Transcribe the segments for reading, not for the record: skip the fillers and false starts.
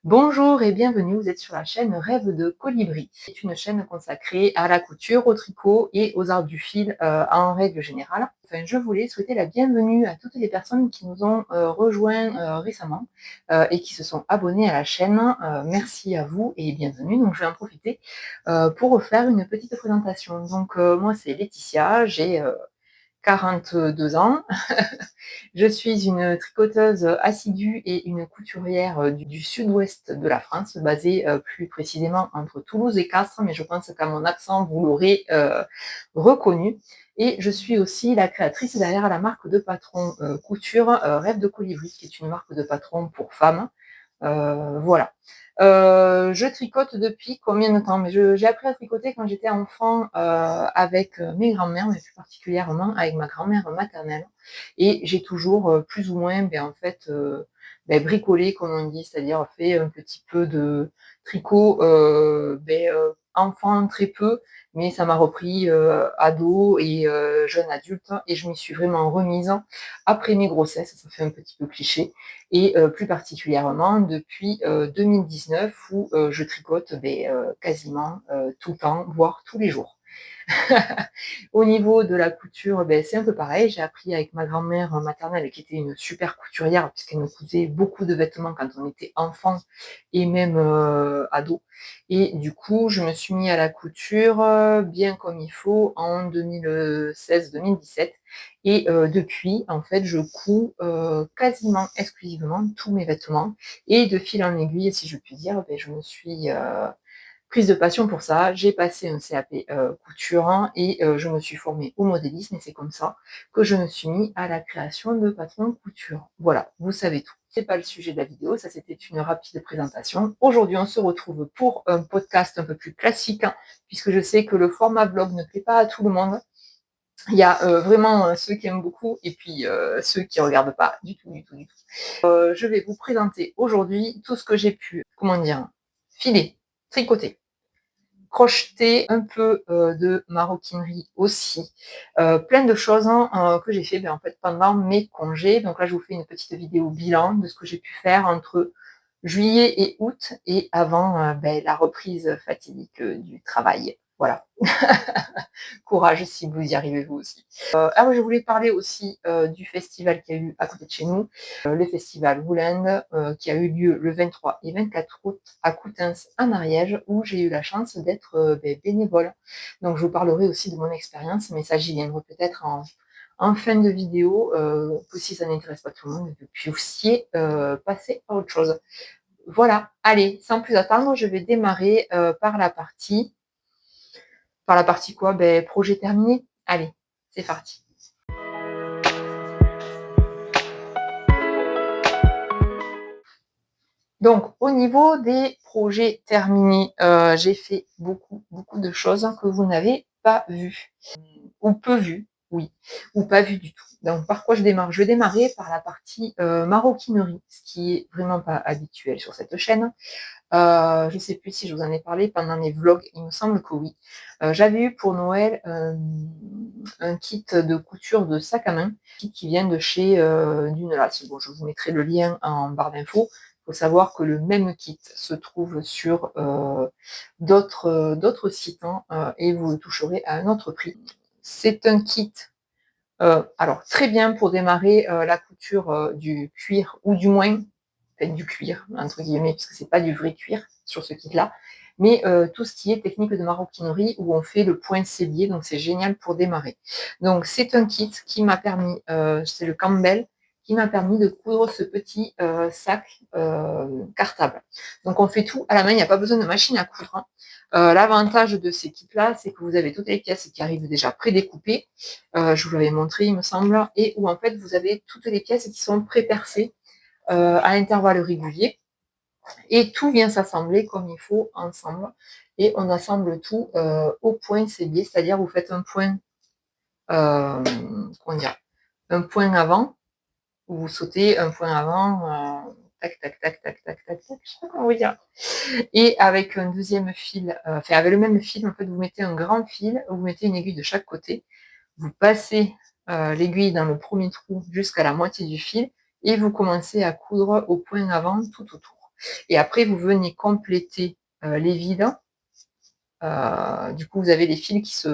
Bonjour et bienvenue, vous êtes sur la chaîne Rêve de Colibri. C'est une chaîne consacrée à la couture, au tricot et aux arts du fil en règle générale. Enfin, je voulais souhaiter la bienvenue à toutes les personnes qui nous ont rejoints récemment et qui se sont abonnées à la chaîne. Merci à vous et bienvenue. Donc je vais en profiter pour refaire une petite présentation. Donc moi c'est Laetitia, j'ai 42 ans. Je suis une tricoteuse assidue et une couturière du sud-ouest de la France, basée plus précisément entre Toulouse et Castres, mais je pense qu'à mon accent, vous l'aurez reconnu. Et je suis aussi la créatrice derrière la marque de patron couture Rêve de Colibri, qui est une marque de patron pour femmes. Voilà. Je tricote depuis combien de temps? Mais j'ai appris à tricoter quand j'étais enfant avec mes grands-mères, mais plus particulièrement avec ma grand-mère maternelle. Et j'ai toujours plus ou moins, en fait, bricolé, comme on dit, c'est-à-dire fait un petit peu de tricot enfant très peu, mais ça m'a repris ado et jeune adulte, et je m'y suis vraiment remise après mes grossesses, ça fait un petit peu cliché, et plus particulièrement depuis 2019 où je tricote quasiment tout le temps, voire tous les jours. Au niveau de la couture, c'est un peu pareil. J'ai appris avec ma grand-mère maternelle qui était une super couturière puisqu'elle nous cousait beaucoup de vêtements quand on était enfant et même ado. Et du coup, je me suis mis à la couture bien comme il faut en 2016-2017. Et depuis, en fait, je couds quasiment exclusivement tous mes vêtements. Et de fil en aiguille, si je puis dire, je me suis prise de passion pour ça. J'ai passé un CAP couture et je me suis formée au modélisme, et c'est comme ça que je me suis mis à la création de patrons couture. Voilà, vous savez tout. C'est pas le sujet de la vidéo, ça c'était une rapide présentation. Aujourd'hui, on se retrouve pour un podcast un peu plus classique, puisque je sais que le format vlog ne plaît pas à tout le monde. Il y a vraiment ceux qui aiment beaucoup et puis ceux qui ne regardent pas du tout, du tout, du tout. Je vais vous présenter aujourd'hui tout ce que j'ai pu, comment dire, filer, tricoter, crocheter, un peu de maroquinerie aussi, plein de choses que j'ai fait en fait pendant mes congés. Donc là, je vous fais une petite vidéo bilan de ce que j'ai pu faire entre juillet et août et avant la reprise fatidique du travail. Voilà. Courage si vous y arrivez vous aussi. Oui, je voulais parler aussi du festival qu'il y a eu à côté de chez nous, le festival Woolend, qui a eu lieu le 23 et 24 août à Coutances en Ariège, où j'ai eu la chance d'être bénévole. Donc je vous parlerai aussi de mon expérience, mais ça j'y viendrai peut-être en fin de vidéo, que si ça n'intéresse pas tout le monde, vous puissiez passer à autre chose. Voilà, allez, sans plus attendre, je vais démarrer par la partie quoi? Projet terminé. Allez, c'est parti. Donc, au niveau des projets terminés, j'ai fait beaucoup de choses que vous n'avez pas vues, ou peu vues, oui, ou pas vues du tout. Donc, par quoi je démarre? Je vais démarrer par la partie maroquinerie, ce qui est vraiment pas habituel sur cette chaîne. Je ne sais plus si je vous en ai parlé pendant les vlogs, il me semble que oui. J'avais eu pour Noël un kit de couture de sac à main, qui vient de chez Dunelace. Bon, je vous mettrai le lien en barre d'infos. Il faut savoir que le même kit se trouve sur d'autres sites et vous le toucherez à un autre prix. C'est un kit alors très bien pour démarrer la couture du cuir, ou du moins du cuir, entre guillemets, parce que c'est pas du vrai cuir sur ce kit-là, mais tout ce qui est technique de maroquinerie où on fait le point sellier, donc c'est génial pour démarrer. Donc c'est un kit qui m'a permis, c'est le Campbell, qui m'a permis de coudre ce petit sac cartable. Donc on fait tout à la main, il n'y a pas besoin de machine à coudre. L'avantage de ces kits-là, c'est que vous avez toutes les pièces qui arrivent déjà prédécoupées. Je vous l'avais montré, il me semble, et où en fait vous avez toutes les pièces qui sont pré-percées à intervalles réguliers, et tout vient s'assembler comme il faut ensemble, et on assemble tout au point sellier, c'est-à-dire vous faites un point, comment dire, un point avant, vous sautez un point avant, tac, tac, tac, tac, tac, tac, tac, je sais pas comment vous dire. Et avec un deuxième fil, avec le même fil, en fait, vous mettez un grand fil, vous mettez une aiguille de chaque côté, vous passez l'aiguille dans le premier trou jusqu'à la moitié du fil, et vous commencez à coudre au point avant tout autour. Et après, vous venez compléter les vides. Du coup, vous avez les fils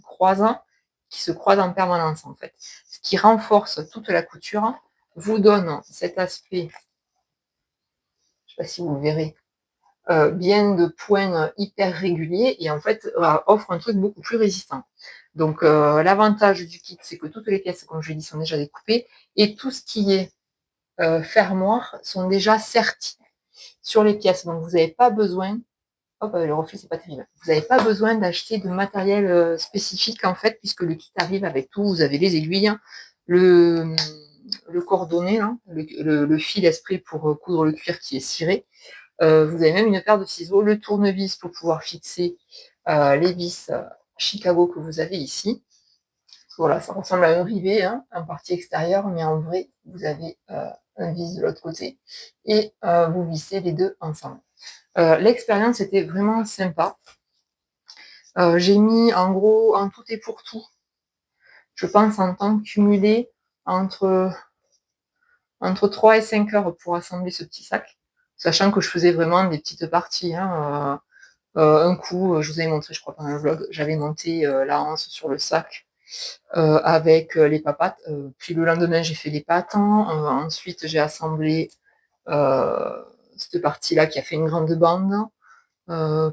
croisent, qui se croisent en permanence, en fait. Ce qui renforce toute la couture, vous donne cet aspect, je ne sais pas si vous le verrez, bien de points hyper réguliers et en fait offre un truc beaucoup plus résistant. Donc l'avantage du kit, c'est que toutes les pièces, comme je l'ai dit, sont déjà découpées et tout ce qui est fermoir sont déjà sertis sur les pièces. Donc vous n'avez pas besoin, hop, le reflet c'est pas terrible, vous n'avez pas besoin d'acheter de matériel spécifique en fait, puisque le kit arrive avec tout. Vous avez les aiguilles, le, le cordonnet, hein, le fil exprès pour coudre le cuir qui est ciré. Vous avez même une paire de ciseaux, le tournevis pour pouvoir fixer les vis Chicago que vous avez ici. Voilà, ça ressemble à un rivet, hein, en partie extérieure, mais en vrai, vous avez un vis de l'autre côté et vous vissez les deux ensemble. L'expérience était vraiment sympa. J'ai mis en gros, en tout et pour tout, je pense en temps cumulé, entre 3 et 5 heures pour assembler ce petit sac, sachant que je faisais vraiment des petites parties. Hein, un coup, je vous avais montré, je crois, pendant le vlog, j'avais monté la hanse sur le sac avec les papates. Puis le lendemain, j'ai fait les patins. Ensuite, j'ai assemblé cette partie-là qui a fait une grande bande.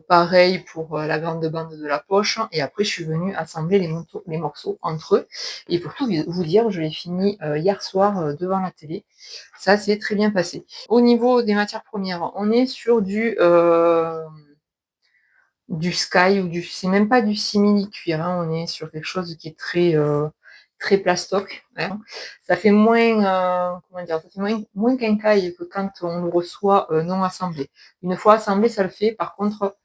Pareil pour la grande bande de la poche. Et après, je suis venue assembler les morceaux entre eux. Et pour tout vous dire, je l'ai fini hier soir devant la télé. Ça s'est très bien passé. Au niveau des matières premières, on est sur du sky ou c'est même pas du simili cuir, hein, on est sur quelque chose qui est très plastoc. Hein. Ça fait moins, comment dire, ça fait moins quincaille que quand on le reçoit non assemblé. Une fois assemblé, ça le fait. Par contre,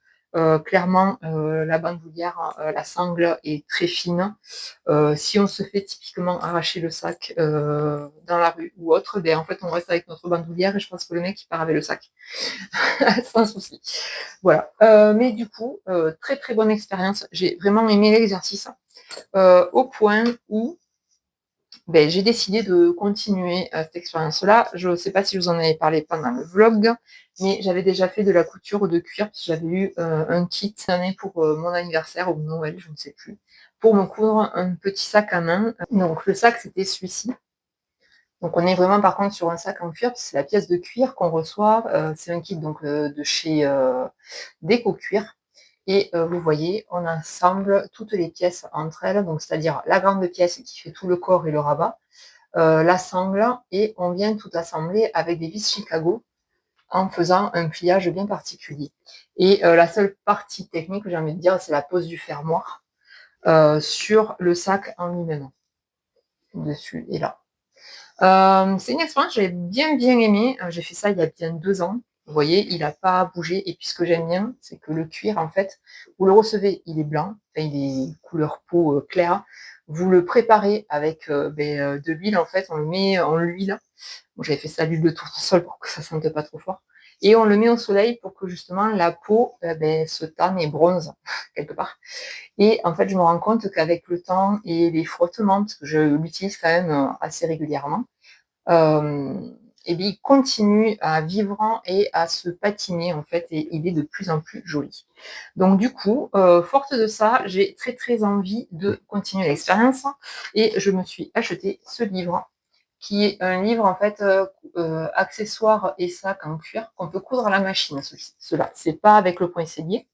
clairement, la bandoulière, la sangle est très fine. Si on se fait typiquement arracher le sac dans la rue ou autre, ben en fait on reste avec notre bandoulière et je pense que le mec il part avec le sac sans souci. Voilà. Mais du coup, très très bonne expérience. J'ai vraiment aimé l'exercice au point où ben, j'ai décidé de continuer cette expérience-là. Je ne sais pas si je vous en avais parlé pendant le vlog, mais j'avais déjà fait de la couture de cuir, parce que j'avais eu un kit cette année pour mon anniversaire ou Noël, je ne sais plus, pour me coudre un petit sac à main. Donc le sac, c'était celui-ci. Donc on est vraiment par contre sur un sac en cuir, c'est la pièce de cuir qu'on reçoit. C'est un kit donc de chez Déco Cuir. Et vous voyez, on assemble toutes les pièces entre elles, donc c'est-à-dire la grande pièce qui fait tout le corps et le rabat, la sangle, et on vient tout assembler avec des vis Chicago en faisant un pliage bien particulier. Et la seule partie technique, j'ai envie de dire, c'est la pose du fermoir sur le sac en lui-même, dessus et là. C'est une expérience que j'ai bien aimée. J'ai fait ça il y a bien 2 ans. Vous voyez, il n'a pas bougé. Et puis ce que j'aime bien, c'est que le cuir, en fait, vous le recevez, il est blanc, enfin, il est couleur peau claire. Vous le préparez avec de l'huile, en fait, on le met en l'huile. Bon, j'avais fait ça à l'huile de tournesol pour que ça sente pas trop fort. Et on le met au soleil pour que justement la peau se tanne et bronze quelque part. Et en fait, je me rends compte qu'avec le temps et les frottements, parce que je l'utilise quand même assez régulièrement, et bien, il continue à vivre et à se patiner en fait, et il est de plus en plus joli. Donc du coup, forte de ça, j'ai très envie de continuer l'expérience et je me suis acheté ce livre qui est un livre en fait accessoires et sacs en cuir qu'on peut coudre à la machine. Cela, c'est pas avec le poinçonnier.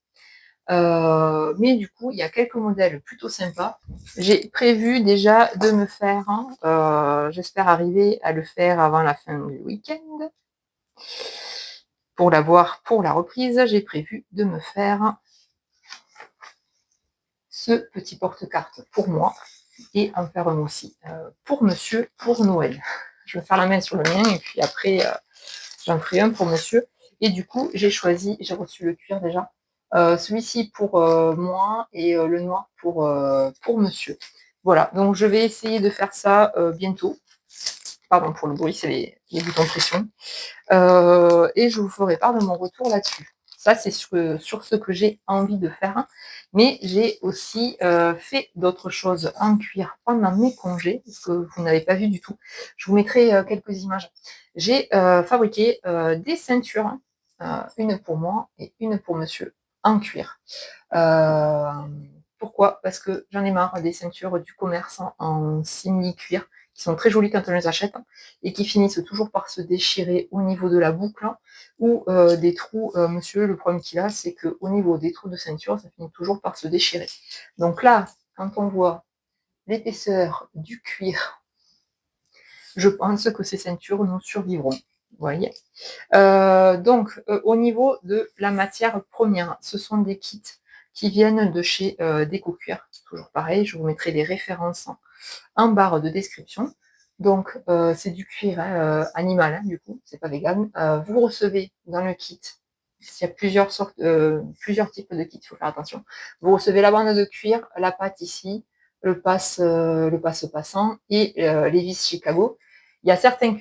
Mais du coup, il y a quelques modèles plutôt sympas. J'ai prévu déjà de me faire, j'espère arriver à le faire avant la fin du week-end. Pour l'avoir pour la reprise, j'ai prévu de me faire ce petit porte-carte pour moi et en faire un aussi pour monsieur, pour Noël. Je vais faire la main sur le mien et puis après, j'en ferai un pour monsieur. Et du coup, j'ai reçu le cuir déjà. Celui-ci pour moi et le noir pour monsieur. Voilà, donc je vais essayer de faire ça bientôt. Pardon pour le bruit, c'est les boutons de pression. Et je vous ferai part de mon retour là-dessus. Ça, c'est sur ce que j'ai envie de faire. Mais j'ai aussi fait d'autres choses en cuir pendant mes congés, ce que vous n'avez pas vu du tout. Je vous mettrai quelques images. J'ai fabriqué des ceintures une pour moi et une pour monsieur, en cuir. Pourquoi? Parce que j'en ai marre des ceintures du commerce en simili-cuir, qui sont très jolies quand on les achète, et qui finissent toujours par se déchirer au niveau de la boucle, ou des trous. Monsieur, le problème qu'il a, c'est qu'au niveau des trous de ceinture, ça finit toujours par se déchirer. Donc là, quand on voit l'épaisseur du cuir, je pense que ces ceintures nous survivront. Vous voyez. Donc, au niveau de la matière première, ce sont des kits qui viennent de chez Déco-Cuir. Toujours pareil, je vous mettrai les références en barre de description. Donc, c'est du cuir animal, hein, du coup, c'est pas vegan. Vous recevez dans le kit, s'il y a plusieurs types de kits, il faut faire attention. Vous recevez la bande de cuir, la patte ici, le passe-passant et les vis Chicago. Il y a certains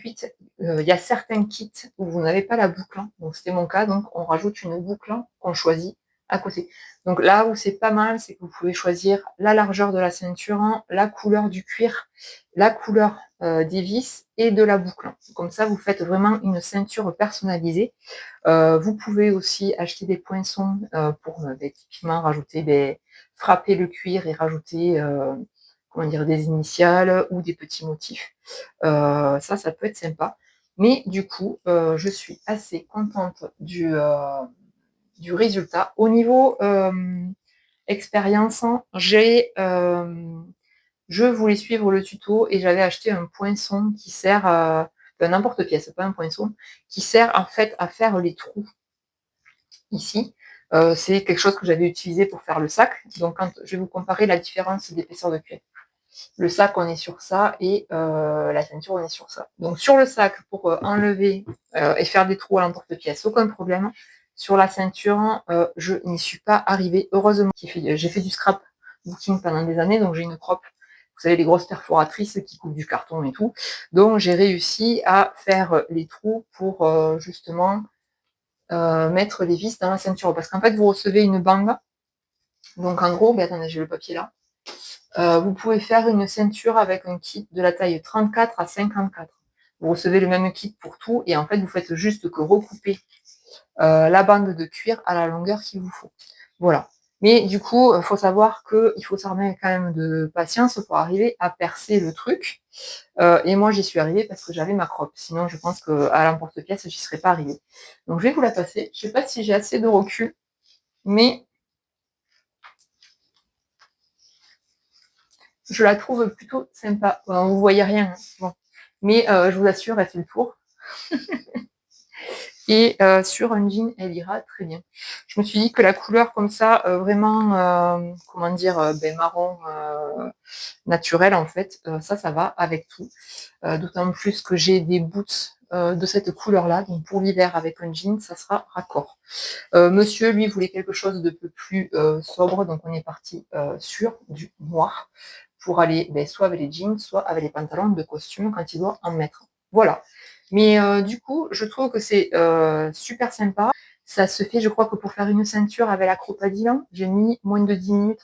kits où vous n'avez pas la boucle, hein. Donc c'était mon cas, donc on rajoute une boucle qu'on choisit à côté. Donc là où c'est pas mal, c'est que vous pouvez choisir la largeur de la ceinture, la couleur du cuir, la couleur des vis et de la boucle. Comme ça, vous faites vraiment une ceinture personnalisée. Vous pouvez aussi acheter des poinçons pour typiquement rajouter, frapper le cuir et rajouter comment dire, des initiales ou des petits motifs. Ça peut être sympa. Mais du coup, je suis assez contente du résultat. Au niveau expérience, je voulais suivre le tuto et j'avais acheté un poinçon qui sert n'importe pièce, pas un poinçon, qui sert en fait à faire les trous ici. C'est quelque chose que j'avais utilisé pour faire le sac. Donc quand je vais vous comparer la différence d'épaisseur de cuir. Le sac, on est sur ça, et la ceinture, on est sur ça. Donc sur le sac, pour enlever et faire des trous à l'emporte-pièce, aucun problème. Sur la ceinture, je n'y suis pas arrivée. Heureusement, j'ai fait du scrapbooking pendant des années, donc j'ai une crop. Vous savez, les grosses perforatrices qui coupent du carton et tout. Donc j'ai réussi à faire les trous pour justement mettre les vis dans la ceinture. Parce qu'en fait, vous recevez une bande. Donc en gros, attendez, j'ai le papier là. Vous pouvez faire une ceinture avec un kit de la taille 34 à 54. Vous recevez le même kit pour tout et en fait, vous faites juste que recouper la bande de cuir à la longueur qu'il vous faut. Voilà. Mais du coup, il faut savoir qu'il faut s'armer quand même de patience pour arriver à percer le truc. Et moi, j'y suis arrivée parce que j'avais ma crop. Sinon, je pense qu'à l'emporte-pièce, j'y serais pas arrivée. Donc, je vais vous la passer. Je sais pas si j'ai assez de recul, mais je la trouve plutôt sympa. Bon, vous voyez rien, hein. Bon. Mais je vous assure, elle fait le tour. Et sur un jean, elle ira très bien. Je me suis dit que la couleur comme ça, vraiment, comment dire, marron naturel en fait, ça va avec tout. D'autant plus que j'ai des boots de cette couleur-là, donc pour l'hiver avec un jean, ça sera raccord. Monsieur, lui, voulait quelque chose de peu plus sobre, donc on est parti sur du noir pour aller soit avec les jeans, soit avec les pantalons de costume quand il doit en mettre. Voilà. Mais du coup, je trouve que c'est super sympa. Ça se fait, je crois que pour faire une ceinture avec la cropadille, j'ai mis moins de 10 minutes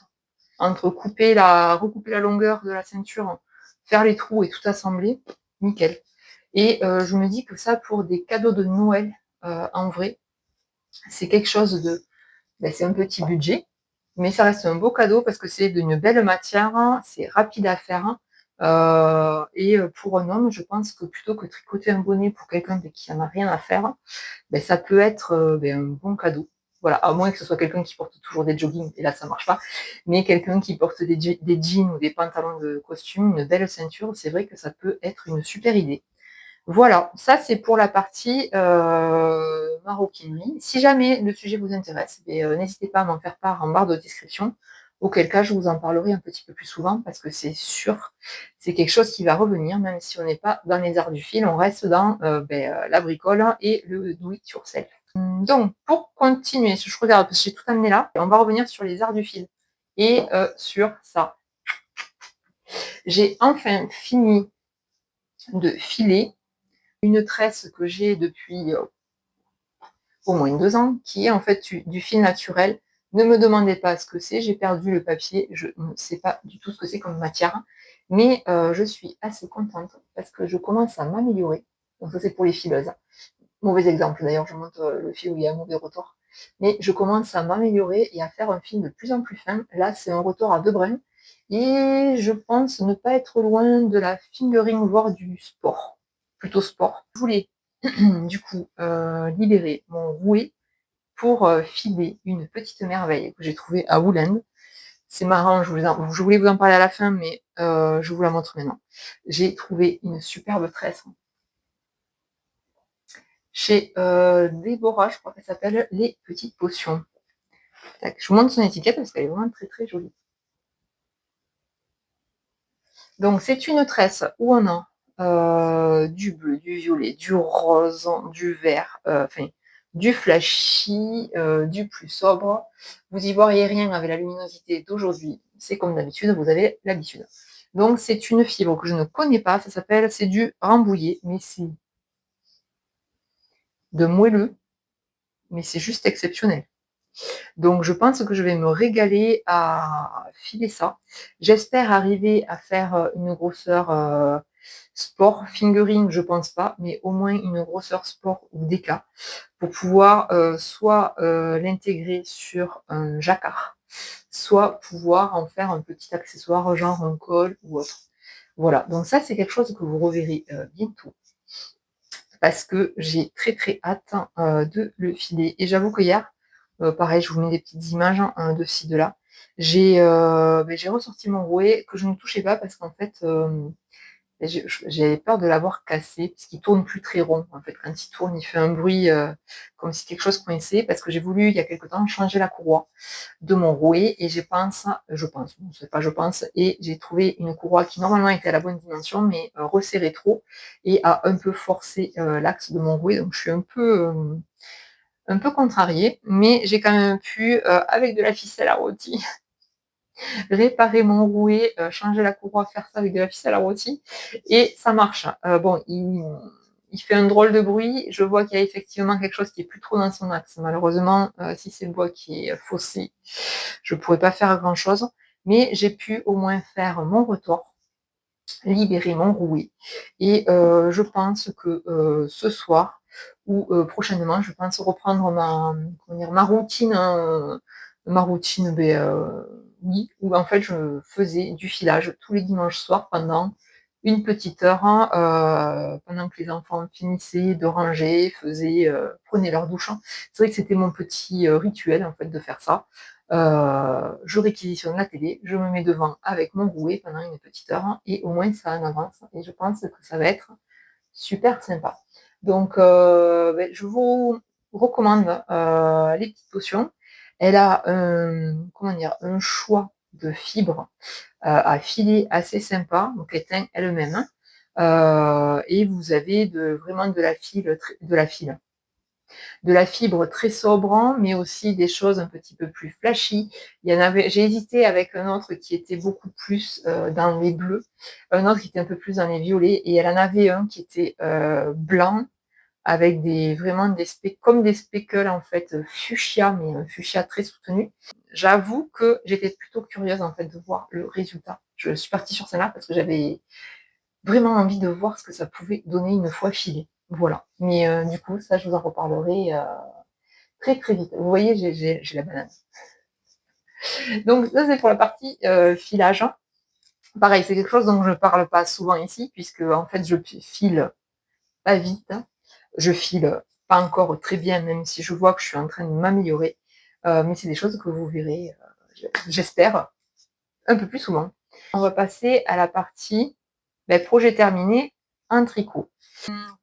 entre recouper la longueur de la ceinture, faire les trous et tout assembler. Nickel. Et je me dis que ça, pour des cadeaux de Noël, en vrai, c'est quelque chose de... c'est un petit budget, mais ça reste un beau cadeau parce que c'est d'une belle matière, c'est rapide à faire. Et pour un homme, je pense que plutôt que tricoter un bonnet pour quelqu'un qui n'en a rien à faire, ça peut être un bon cadeau. Voilà, à moins que ce soit quelqu'un qui porte toujours des joggings, et là ça marche pas, mais quelqu'un qui porte des jeans ou des pantalons de costume, une belle ceinture, c'est vrai que ça peut être une super idée. Voilà, ça c'est pour la partie maroquinerie. Si jamais le sujet vous intéresse, n'hésitez pas à m'en faire part en barre de description, auquel cas je vous en parlerai un petit peu plus souvent, parce que c'est sûr, c'est quelque chose qui va revenir, même si on n'est pas dans les arts du fil, on reste dans la bricole et le do it yourself. Donc, pour continuer, je regarde, parce que j'ai tout amené là, on va revenir sur les arts du fil, et sur ça. J'ai enfin fini de filer une tresse que j'ai depuis au moins 2 ans, qui est en fait du fil naturel. Ne me demandez pas ce que c'est, j'ai perdu le papier, je ne sais pas du tout ce que c'est comme matière, mais je suis assez contente parce que je commence à m'améliorer. Donc ça c'est pour les fileuses. Mauvais exemple d'ailleurs, je montre le fil où il y a un mauvais retour. Mais je commence à m'améliorer et à faire un fil de plus en plus fin. Là, c'est un retour à 2 brins et je pense ne pas être loin de la fingering, voire du sport, plutôt sport. Je voulais du coup libérer mon rouet pour filer une petite merveille que j'ai trouvée à Woolend. C'est marrant, je voulais vous en parler à la fin, mais je vous la montre maintenant. J'ai trouvé une superbe tresse chez Déborah, je crois qu'elle s'appelle Les Petites Potions. Tac, je vous montre son étiquette parce qu'elle est vraiment très très jolie. Donc c'est une tresse où on a du bleu, du violet, du rose, du vert, enfin du flashy, du plus sobre. Vous y voyez rien avec la luminosité d'aujourd'hui. C'est comme d'habitude, vous avez l'habitude. Donc c'est une fibre que je ne connais pas, ça s'appelle, c'est du rambouillet, mais c'est de moelleux, mais c'est juste exceptionnel. Donc je pense que je vais me régaler à filer ça. J'espère arriver à faire une grosseur sport, fingering, je pense pas, mais au moins une grosseur sport ou d'éclat pour pouvoir soit l'intégrer sur un jacquard, soit pouvoir en faire un petit accessoire genre un col ou autre. Voilà, donc ça c'est quelque chose que vous reverrez bientôt parce que j'ai très très hâte de le filer. Et j'avoue que hier, pareil, je vous mets des petites images de ci, de là. J'ai ressorti mon rouet que je ne touchais pas parce qu'en fait, j'avais peur de l'avoir cassé parce qu'il tourne plus très rond. En fait, quand il tourne, il fait un bruit comme si quelque chose coinçait parce que j'ai voulu, il y a quelque temps, changer la courroie de mon rouet et bon, c'est pas je pense, et j'ai trouvé une courroie qui normalement était à la bonne dimension mais resserrée trop et a un peu forcé l'axe de mon rouet, donc je suis un peu contrariée, mais j'ai quand même pu, avec de la ficelle à rôti, réparer mon rouet, changer la courroie, faire ça avec de la ficelle à rôti, et ça marche. Bon, il fait un drôle de bruit. Je vois qu'il y a effectivement quelque chose qui est plus trop dans son axe. Malheureusement, si c'est le bois qui est faussé, je pourrais pas faire grand chose. Mais j'ai pu au moins faire mon retour, libérer mon rouet. Et je pense que ce soir ou prochainement, je pense reprendre ma routine, oui, où en fait je faisais du filage tous les dimanches soirs pendant une petite heure, pendant que les enfants finissaient de ranger, prenaient leur douche. C'est vrai que c'était mon petit rituel en fait de faire ça. Je réquisitionne la télé, je me mets devant avec mon rouet pendant une petite heure et au moins ça en avance et je pense que ça va être super sympa. Donc je vous recommande les petites potions. Elle a un choix de fibres à filer assez sympa, donc elle teint elle-même. Et vous avez vraiment de la fibre très sobre, mais aussi des choses un petit peu plus flashy. J'ai hésité avec un autre qui était beaucoup plus dans les bleus, un autre qui était un peu plus dans les violets, et elle en avait un qui était blanc, avec vraiment comme des speckles en fait, fuchsia, mais un fuchsia très soutenu. J'avoue que j'étais plutôt curieuse en fait de voir le résultat. Je suis partie sur celle-là parce que j'avais vraiment envie de voir ce que ça pouvait donner une fois filé. Voilà. Mais du coup, ça, je vous en reparlerai très très vite. Vous voyez, j'ai la banane. Donc ça, c'est pour la partie filage. Pareil, c'est quelque chose dont je ne parle pas souvent ici, puisque en fait, je file pas vite. Je file pas encore très bien, même si je vois que je suis en train de m'améliorer. Mais c'est des choses que vous verrez, j'espère, un peu plus souvent. On va passer à la partie projet terminé en tricot.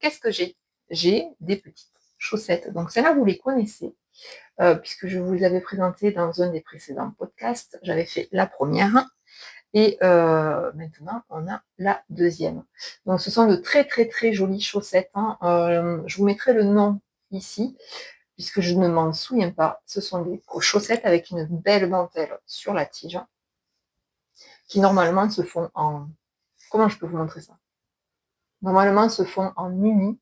Qu'est-ce que j'ai? J'ai des petites chaussettes. Donc celles-là, vous les connaissez, puisque je vous les avais présentées dans un des précédents podcasts. J'avais fait la première. Et maintenant, on a la deuxième. Donc ce sont de très très très jolies chaussettes. Je vous mettrai le nom ici, puisque je ne m'en souviens pas. Ce sont des chaussettes avec une belle dentelle sur la tige, qui normalement se font en... Comment je peux vous montrer ça? Normalement se font en uni,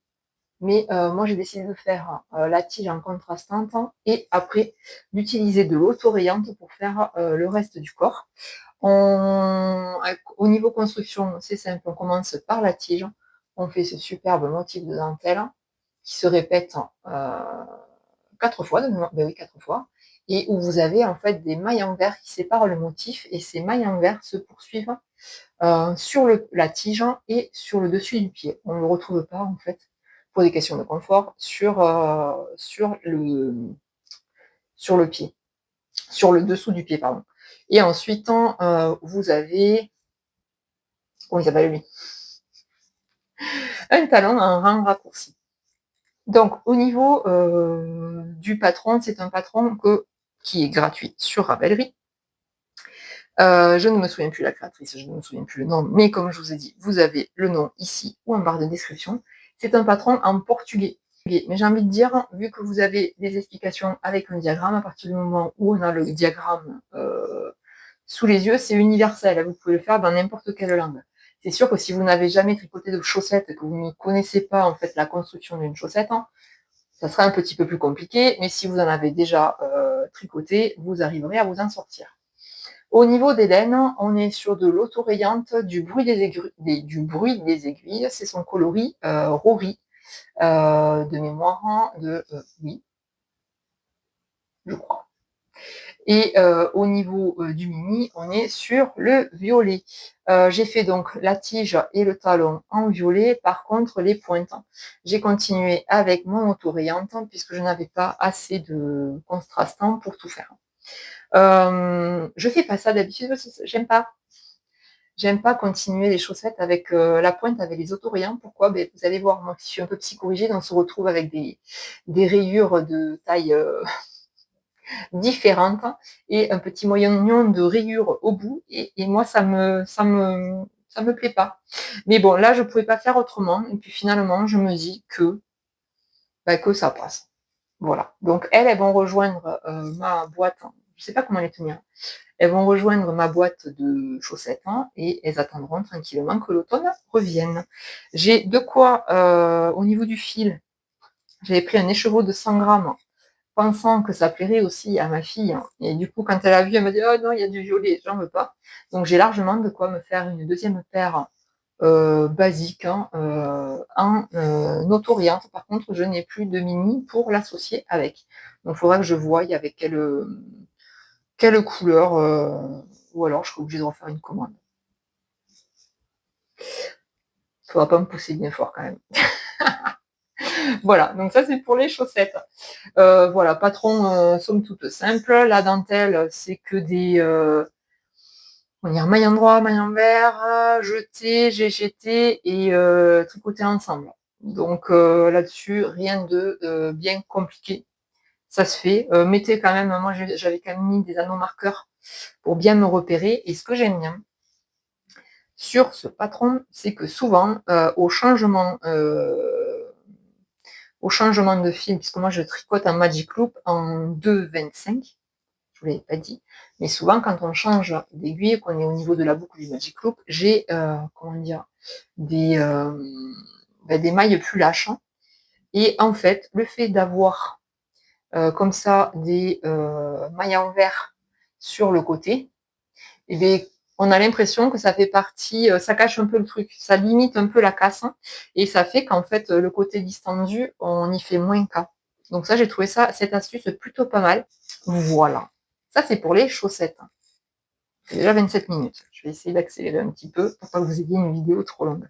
mais moi j'ai décidé de faire la tige en contrastante et après d'utiliser de l'autorayante pour faire le reste du corps. Au niveau construction, c'est simple, on commence par la tige, on fait ce superbe motif de dentelle, qui se répète 4 fois, ben oui, 4 fois, et où vous avez en fait des mailles en vert qui séparent le motif, et ces mailles en vert se poursuivent sur la tige et sur le dessus du pied. On ne le retrouve pas en fait, pour des questions de confort, sur le pied, sur le dessous du pied, pardon. Et ensuite, vous avez, comment il s'appelle lui, un talon en rang raccourci. Donc, au niveau du patron, c'est un patron qui est gratuit sur Ravelry. Je ne me souviens plus la créatrice, je ne me souviens plus le nom, mais comme je vous ai dit, vous avez le nom ici ou en barre de description. C'est un patron en portugais. Mais j'ai envie de dire, vu que vous avez des explications avec un diagramme, à partir du moment où on a le diagramme sous les yeux, c'est universel. Vous pouvez le faire dans n'importe quelle langue. C'est sûr que si vous n'avez jamais tricoté de chaussettes et que vous ne connaissez pas en fait la construction d'une chaussette, ça sera un petit peu plus compliqué, mais si vous en avez déjà tricoté, vous arriverez à vous en sortir. Au niveau des laines, on est sur de l'autorayante, du bruit des aiguilles, c'est son coloris Rory, de mémoire oui, je crois. Et au niveau du mini, on est sur le violet. J'ai fait donc la tige et le talon en violet. Par contre, les pointes, j'ai continué avec mon autorayante puisque je n'avais pas assez de contrastant pour tout faire. Je fais pas ça d'habitude, j'aime pas. J'aime pas continuer les chaussettes avec la pointe, avec les autorayants. Pourquoi? Ben, vous allez voir, moi qui suis un peu psychorigide, on se retrouve avec des rayures de taille différentes et un petit moyen de rayures au bout. Et moi, ça me plaît pas. Mais bon, là, je pouvais pas faire autrement. Et puis finalement, je me dis que ça passe. Voilà. Donc elles vont rejoindre ma boîte. Je sais pas comment les tenir. Elles vont rejoindre ma boîte de chaussettes et elles attendront tranquillement que l'automne revienne. J'ai de quoi, au niveau du fil, j'avais pris un écheveau de 100 grammes, pensant que ça plairait aussi à ma fille. Et du coup, quand elle a vu, elle m'a dit « Oh non, il y a du violet, j'en veux pas ». Donc j'ai largement de quoi me faire une deuxième paire basique en auto-oriente. Par contre, je n'ai plus de mini pour l'associer avec. Donc il faudra que je voie avec quelle couleur, ou alors je serai obligée de refaire une commande. Il faudra pas me pousser bien fort quand même. Voilà, donc ça c'est pour les chaussettes. Voilà, patron somme toute simple. La dentelle, c'est que des on va dire maille endroit, maille envers, jeté, j'ai jeté et tricoté ensemble. Donc là-dessus, rien de bien compliqué. Ça se fait. Mettez quand même, moi j'avais quand même mis des anneaux marqueurs pour bien me repérer. Et ce que j'aime bien sur ce patron, c'est que souvent, au changement de fil, puisque moi je tricote en Magic Loop en 2,25, je vous l'avais pas dit, mais souvent quand on change d'aiguille, qu'on est au niveau de la boucle du Magic Loop, j'ai comment dire, des mailles plus lâches. Et en fait, le fait d'avoir comme ça des mailles en vert sur le côté, et bien, on a l'impression que ça fait partie, ça cache un peu le truc, ça limite un peu la casse, et ça fait qu'en fait, le côté distendu, on y fait moins cas. Donc ça, j'ai trouvé cette astuce plutôt pas mal. Voilà. Ça, c'est pour les chaussettes. C'est déjà 27 minutes. Je vais essayer d'accélérer un petit peu pour pas que vous ayez une vidéo trop longue.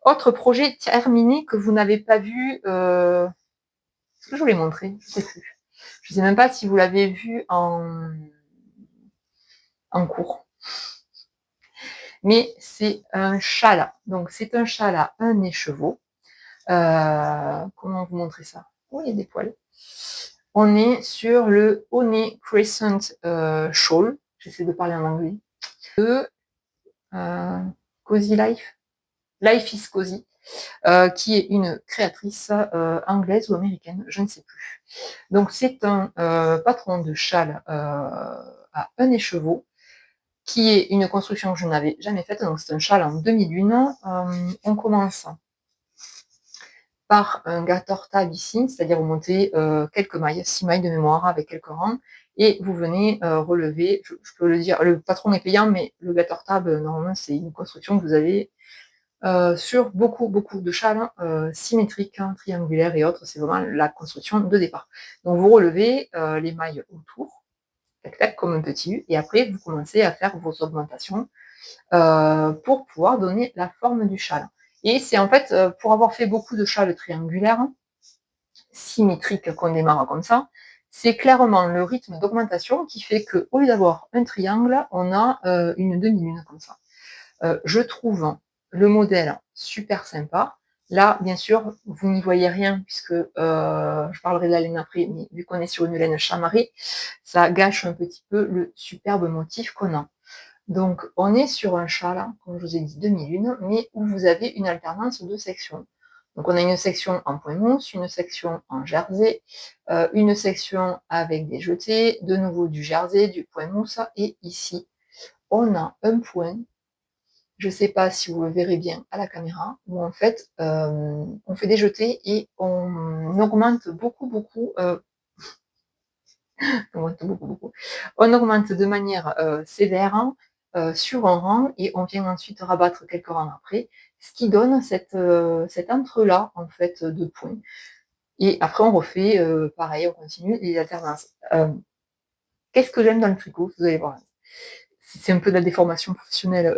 Autre projet terminé que vous n'avez pas vu. Est-ce que je vous l'ai montré? Je ne sais plus. Je ne sais même pas si vous l'avez vu en cours. Mais c'est un châle. Donc c'est un châle à un écheveau. Comment vous montrer ça? Oh, il y a des poils. On est sur le Honey Crescent Shawl. J'essaie de parler en anglais. De Cozy Life. Life is Cozy. Qui est une créatrice anglaise ou américaine, je ne sais plus. Donc c'est un patron de châle à un écheveau, qui est une construction que je n'avais jamais faite. Donc c'est un châle en demi-lune. On commence par un gator tab ici, c'est-à-dire vous montez quelques mailles, 6 mailles de mémoire avec quelques rangs, et vous venez relever, je peux le dire, le patron est payant, mais le gator tab, normalement, c'est une construction que vous avez sur beaucoup, beaucoup de châles symétriques, triangulaires et autres. C'est vraiment la construction de départ. Donc vous relevez les mailles autour, tac, tac, comme un petit U, et après vous commencez à faire vos augmentations pour pouvoir donner la forme du châle. Et c'est en fait, pour avoir fait beaucoup de châles triangulaires, symétriques, qu'on démarre comme ça, c'est clairement le rythme d'augmentation qui fait qu'au lieu d'avoir un triangle, on a une demi-lune comme ça. Je trouve le modèle super sympa. Là, bien sûr, vous n'y voyez rien puisque je parlerai de la laine après, mais vu qu'on est sur une laine chamarrée, ça gâche un petit peu le superbe motif qu'on a. Donc, on est sur un châle, comme je vous ai dit, demi-lune, mais où vous avez une alternance de sections. Donc, on a une section en point mousse, une section en jersey, une section avec des jetés, de nouveau du jersey, du point mousse, et ici, on a un point, je ne sais pas si vous le verrez bien à la caméra, où en fait, on fait des jetés et on augmente beaucoup, beaucoup, on augmente de manière sévère sur un rang et on vient ensuite rabattre quelques rangs après, ce qui donne cet entre-là en fait de points. Et après on refait pareil, on continue les alternances. Qu'est-ce que j'aime dans le tricot? Vous allez voir. C'est un peu de la déformation professionnelle.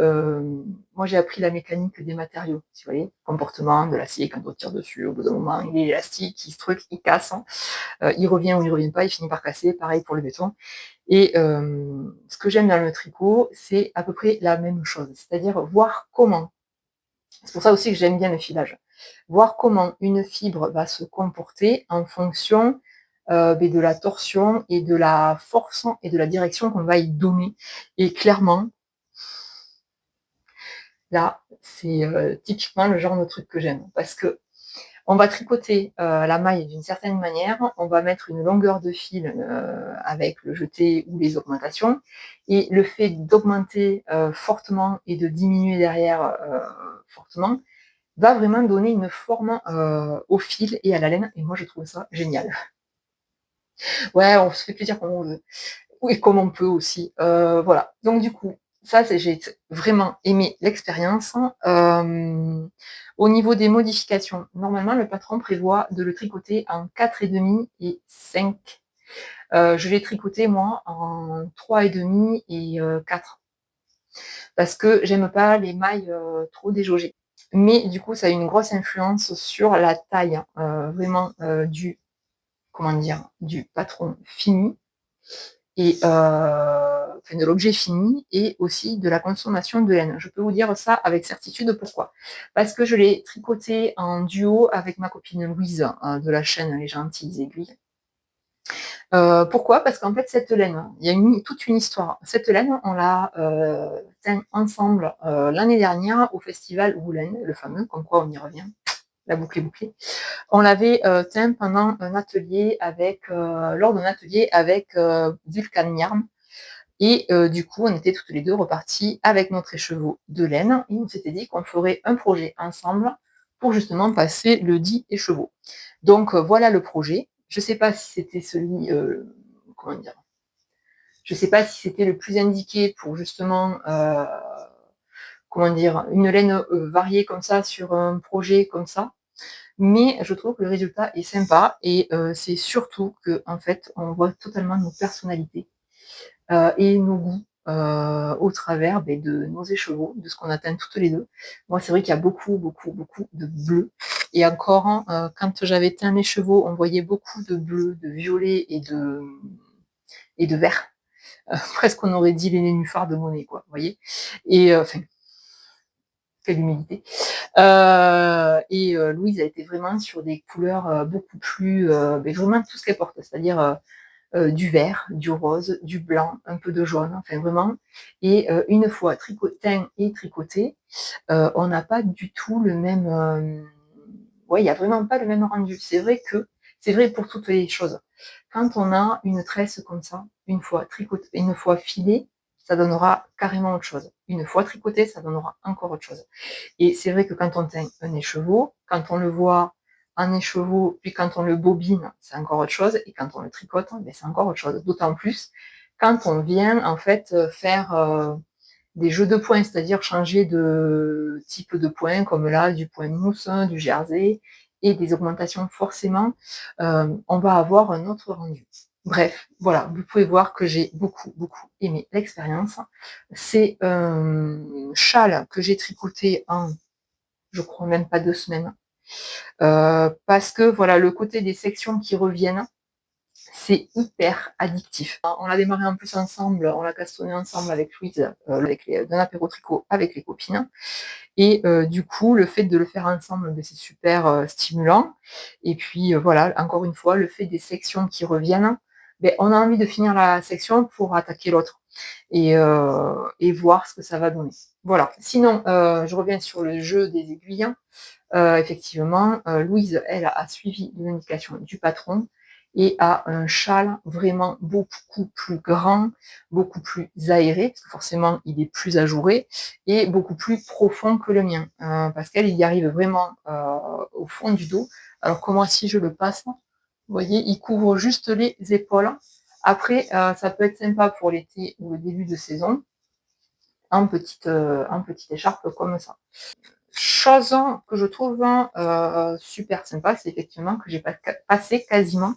Moi, j'ai appris la mécanique des matériaux, vous voyez, comportement de l'acier, quand on tire dessus, au bout d'un moment, il est élastique, il se truc, il casse, il revient ou il revient pas, il finit par casser, pareil pour le béton. Et ce que j'aime dans le tricot, c'est à peu près la même chose, c'est-à-dire voir comment, c'est pour ça aussi que j'aime bien le filage, voir comment une fibre va se comporter en fonction de la torsion et de la force et de la direction qu'on va y donner. Et clairement, là, c'est typiquement le genre de truc que j'aime, parce que on va tricoter la maille d'une certaine manière, on va mettre une longueur de fil avec le jeté ou les augmentations, et le fait d'augmenter fortement et de diminuer derrière fortement va vraiment donner une forme au fil et à la laine, et moi je trouve ça génial. Ouais, on se fait plaisir comme on veut. Oui, comme on peut aussi. Voilà. Donc du coup, ça, j'ai vraiment aimé l'expérience. Au niveau des modifications, normalement, le patron prévoit de le tricoter en 4,5 et 5. Je l'ai tricoté, moi, en 3,5 et 4. Parce que j'aime pas les mailles trop déjaugées. Mais du coup, ça a une grosse influence sur la taille, vraiment comment dire, du patron fini et enfin, de l'objet fini et aussi de la consommation de laine. Je peux vous dire ça avec certitude. Pourquoi? Parce que je l'ai tricoté en duo avec ma copine Louise de la chaîne Les Gentilles Aiguilles. Pourquoi? Parce qu'en fait, cette laine, il y a toute une histoire. Cette laine, on l'a teint ensemble l'année dernière au festival Woolen, le fameux, comme quoi on y revient. La boucle est bouclée. On l'avait teint pendant un atelier lors d'un atelier avec Vulcan Yarn. Et du coup, on était toutes les deux reparties avec notre écheveau de laine et on s'était dit qu'on ferait un projet ensemble pour justement passer le dit écheveau. Donc voilà le projet. Je ne sais pas si c'était comment dire, je ne sais pas si c'était le plus indiqué pour justement, comment dire, une laine variée comme ça sur un projet comme ça. Mais je trouve que le résultat est sympa et c'est surtout que en fait, on voit totalement nos personnalités et nos goûts au travers de nos écheveaux, de ce qu'on atteint toutes les deux. Moi, c'est vrai qu'il y a beaucoup, beaucoup, beaucoup de bleu. Et encore, quand j'avais teint mes chevaux, on voyait beaucoup de bleu, de violet et de vert. Presque on aurait dit les nénuphars de Monet, quoi, vous voyez. Et enfin, quelle humilité. Et Louise a été vraiment sur des couleurs beaucoup plus, mais vraiment tout ce qu'elle porte, c'est-à-dire du vert, du rose, du blanc, un peu de jaune, enfin vraiment. Et une fois teint et tricoté, on n'a pas du tout le même. Ouais, il n'y a vraiment pas le même rendu. C'est vrai pour toutes les choses. Quand on a une tresse comme ça, une fois tricotée, une fois filée, ça donnera carrément autre chose. Une fois tricotée, ça donnera encore autre chose. Et c'est vrai que quand on teint un écheveau, quand on le voit en écheveau, puis quand on le bobine, c'est encore autre chose, et quand on le tricote, ben c'est encore autre chose. D'autant plus quand on vient en fait faire des jeux de points, c'est-à-dire changer de type de points, comme là, du point mousse, du jersey, et des augmentations forcément, on va avoir un autre rendu. Bref, voilà, vous pouvez voir que j'ai beaucoup, beaucoup aimé l'expérience. C'est un châle que j'ai tricoté en, je crois même pas 2 semaines, parce que voilà, le côté des sections qui reviennent, c'est hyper addictif. On l'a démarré en plus ensemble, on l'a castonné ensemble avec Louise, d'un apéro tricot avec les copines. Et du coup, le fait de le faire ensemble, ben, c'est super stimulant. Et puis voilà, encore une fois, le fait des sections qui reviennent, ben, on a envie de finir la section pour attaquer l'autre et voir ce que ça va donner. Voilà. Sinon, je reviens sur le jeu des aiguilles. Effectivement, Louise, elle a suivi l'indication du patron et a un châle vraiment beaucoup plus grand, beaucoup plus aéré, parce que forcément il est plus ajouré, et beaucoup plus profond que le mien, parce qu'elle y arrive vraiment au fond du dos, alors que moi si je le passe, vous voyez, il couvre juste les épaules. Après, ça peut être sympa pour l'été ou le début de saison, en petite écharpe comme ça. Chose que je trouve super sympa, c'est effectivement que j'ai passé quasiment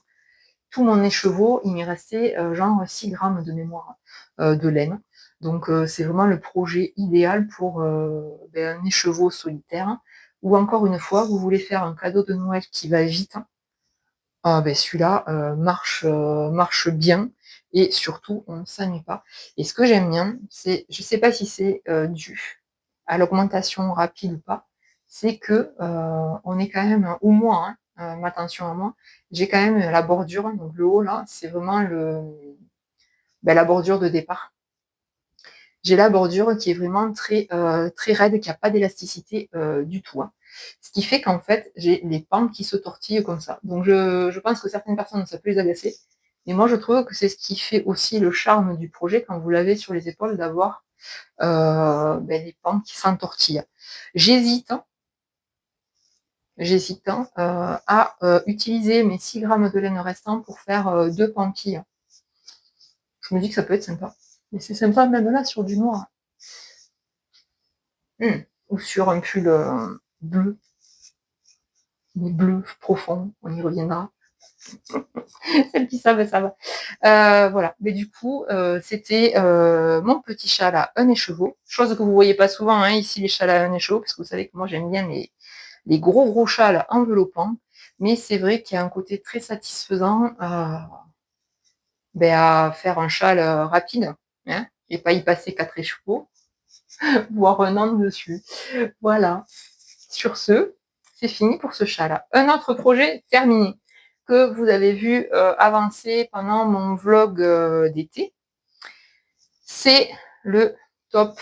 tout mon écheveau, il m'est resté genre 6 grammes de mémoire de laine. Donc c'est vraiment le projet idéal pour un écheveau solitaire, ou encore une fois, vous voulez faire un cadeau de Noël qui va vite, celui-là marche bien, et surtout on ne s'ennuie pas. Et ce que j'aime bien, c'est, je ne sais pas si c'est dû à l'augmentation rapide ou pas, c'est que on est quand même, ou moi, ma tension à moi, j'ai quand même la bordure, donc le haut là, c'est vraiment la bordure de départ. J'ai la bordure qui est vraiment très raide, qui n'a pas d'élasticité du tout, hein. Ce qui fait qu'en fait, j'ai les pans qui se tortillent comme ça. Donc je pense que certaines personnes, ça peut les agacer. Mais moi, je trouve que c'est ce qui fait aussi le charme du projet, quand vous l'avez sur les épaules, d'avoir les pans qui s'entortillent. J'hésite à utiliser mes 6 grammes de laine restants pour faire 2 panquilles. Je me dis que ça peut être sympa. Mais c'est sympa même là sur du noir. Ou sur un pull bleu, mais bleu profond, on y reviendra. Celles qui savent, ça va. Voilà, mais du coup, c'était mon petit châle à un écheveau, chose que vous voyez pas souvent ici, les châles à un écheveau, parce que vous savez que moi j'aime bien les gros châles enveloppants, mais c'est vrai qu'il y a un côté très satisfaisant à faire un châle rapide, hein, et pas y passer 4 écheveaux, voire un an dessus. Voilà. Sur ce, c'est fini pour ce chat-là. Un autre projet terminé, que vous avez vu avancer pendant mon vlog d'été, c'est le top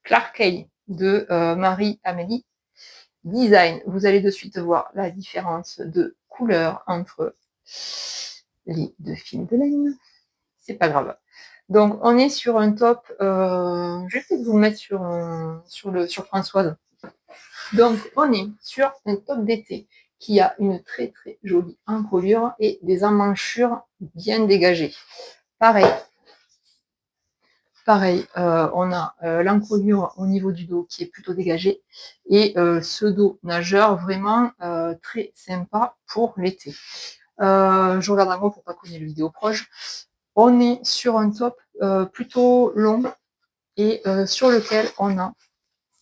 Clark Kay de Marie-Amélie Design. Vous allez de suite voir la différence de couleur entre les 2 fils de laine. C'est pas grave. Donc on est sur un top, je vais peut-être vous le mettre sur Françoise. Donc on est sur un top d'été qui a une très très jolie encolure et des emmanchures bien dégagées. Pareil, on a l'encolure au niveau du dos qui est plutôt dégagée, et ce dos nageur vraiment très sympa pour l'été. Je regarde en gros pour pas connaître le vidéo proche. On est sur un top plutôt long, et sur lequel on a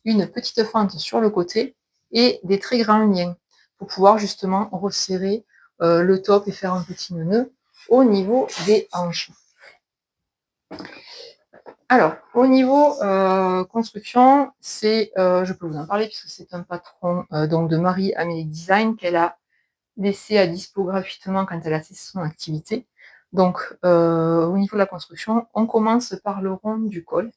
une petite fente sur le côté et des très grands liens pour pouvoir justement resserrer le top et faire un petit nœud au niveau des hanches. Alors, au niveau construction, je peux vous en parler puisque c'est un patron donc de Marie-Amélie Design qu'elle a laissé à dispo gratuitement quand elle a cessé son activité. Donc, au niveau de la construction, on commence par le rond du col.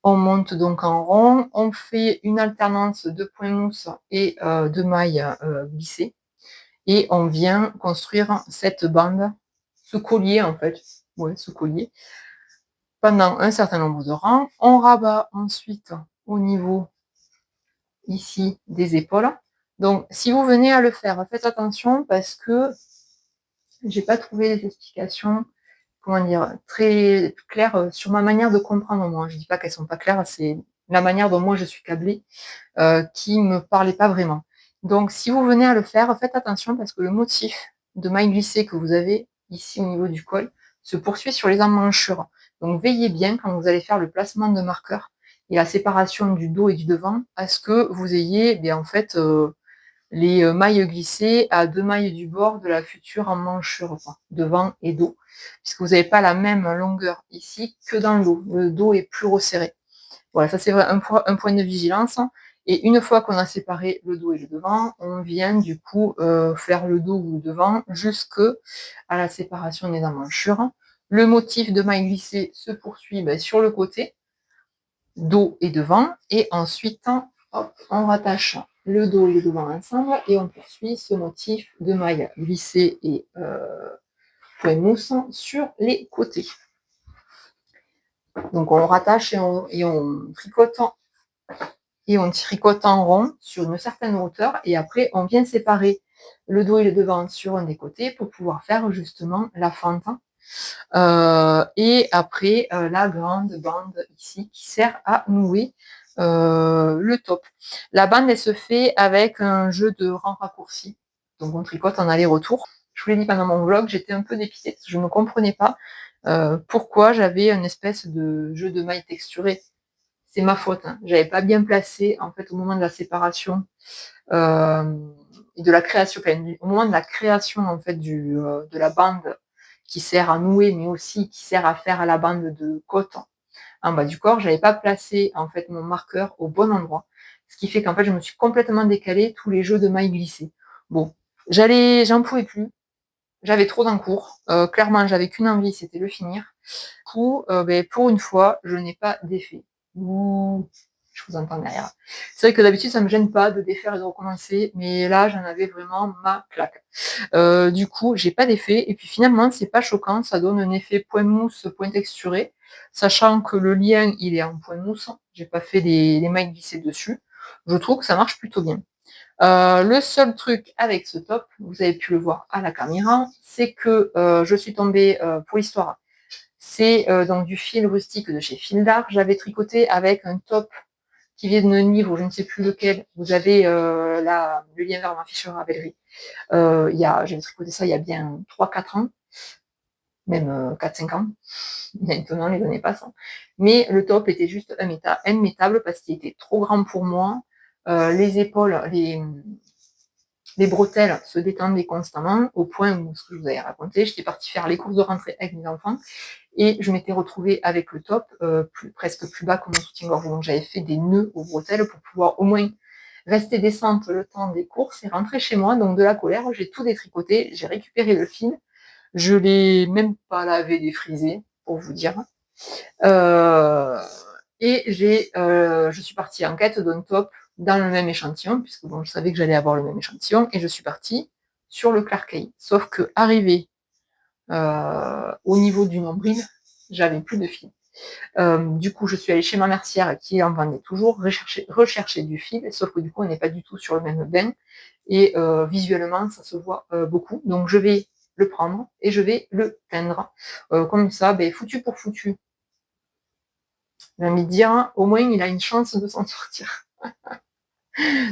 On monte donc en rond, on fait une alternance de points mousse et de mailles glissées, et on vient construire cette bande, ce collier en fait, ce collier, pendant un certain nombre de rangs. On rabat ensuite au niveau ici des épaules. Donc si vous venez à le faire, faites attention parce que j'ai pas trouvé les explications comment dire, très claires sur ma manière de comprendre moi. Je dis pas qu'elles sont pas claires, c'est la manière dont moi je suis câblée qui me parlait pas vraiment. Donc si vous venez à le faire, faites attention parce que le motif de maille glissée que vous avez ici au niveau du col se poursuit sur les emmanchures. Donc veillez bien quand vous allez faire le placement de marqueur et la séparation du dos et du devant à ce que vous ayez en fait les mailles glissées à 2 mailles du bord de la future emmanchure, devant et dos, puisque vous n'avez pas la même longueur ici que dans le dos. Le dos est plus resserré. Voilà, ça c'est un point de vigilance. Et une fois qu'on a séparé le dos et le devant, on vient du coup faire le dos ou le devant jusque à la séparation des emmanchures. Le motif de maille glissée se poursuit sur le côté, dos et devant, et ensuite hop, on rattache le dos et le devant ensemble et on poursuit ce motif de maille glissée et point mousse sur les côtés. Donc on rattache et on tricote en rond sur une certaine hauteur et après on vient séparer le dos et le devant sur un des côtés pour pouvoir faire justement la fente. Et après la grande bande ici qui sert à nouer le top. La bande elle se fait avec un jeu de rangs raccourcis. Donc on tricote en aller-retour. Je vous l'ai dit pendant mon vlog, j'étais un peu dépitée, je ne comprenais pas pourquoi j'avais une espèce de jeu de mailles texturé. C'est ma faute, hein. J'avais pas bien placé en fait au moment de la séparation et de la création, au moment de la création en fait de la bande qui sert à nouer, mais aussi qui sert à faire la bande de côte en bas du corps, j'avais pas placé en fait mon marqueur au bon endroit, ce qui fait qu'en fait je me suis complètement décalé tous les jeux de mailles glissées. Bon, j'en pouvais plus, j'avais trop d'encours. Clairement, j'avais qu'une envie, c'était le finir. Du coup, pour une fois, je n'ai pas défait. Ouh, je vous entends derrière. C'est vrai que d'habitude, ça me gêne pas de défaire et de recommencer, mais là, j'en avais vraiment ma claque. Du coup, j'ai pas d'effet, et puis finalement, c'est pas choquant, ça donne un effet point mousse, point texturé, sachant que le lien, il est en point mousse, j'ai pas fait les mailles glissées dessus. Je trouve que ça marche plutôt bien. Le seul truc avec ce top, vous avez pu le voir à la caméra, c'est que je suis tombée, pour l'histoire, c'est donc du fil rustique de chez Fil d'Art. J'avais tricoté avec un top qui vient de livre, je ne sais plus lequel. Vous avez le lien vers ma fiche Ravelry. J'avais tricoté ça il y a bien 3-4 ans, même 4-5 ans. Maintenant, les années passent. Mais le top était juste immétable parce qu'il était trop grand pour moi. Les épaules, les bretelles se détendaient constamment au point où, ce que je vous avais raconté, j'étais partie faire les courses de rentrée avec mes enfants et je m'étais retrouvée avec le top presque plus bas que mon soutien-gorge. Donc j'avais fait des nœuds aux bretelles pour pouvoir au moins rester décente le temps des courses et rentrer chez moi. Donc de la colère, j'ai tout détricoté, j'ai récupéré le fil, je l'ai même pas lavé, défrisé, pour vous dire. Et je suis partie en quête d'un top dans le même échantillon, puisque bon, je savais que j'allais avoir le même échantillon, et je suis partie sur le Clarkey. Sauf que arrivé au niveau du nombril, j'avais plus de fil. Du coup, je suis allée chez ma mercière qui en vendait toujours, rechercher du fil, sauf que du coup, on n'est pas du tout sur le même bain, et visuellement, ça se voit beaucoup. Donc, je vais le prendre et je vais le teindre. Comme ça, foutu pour foutu. J'ai envie de dire, au moins, il a une chance de s'en sortir.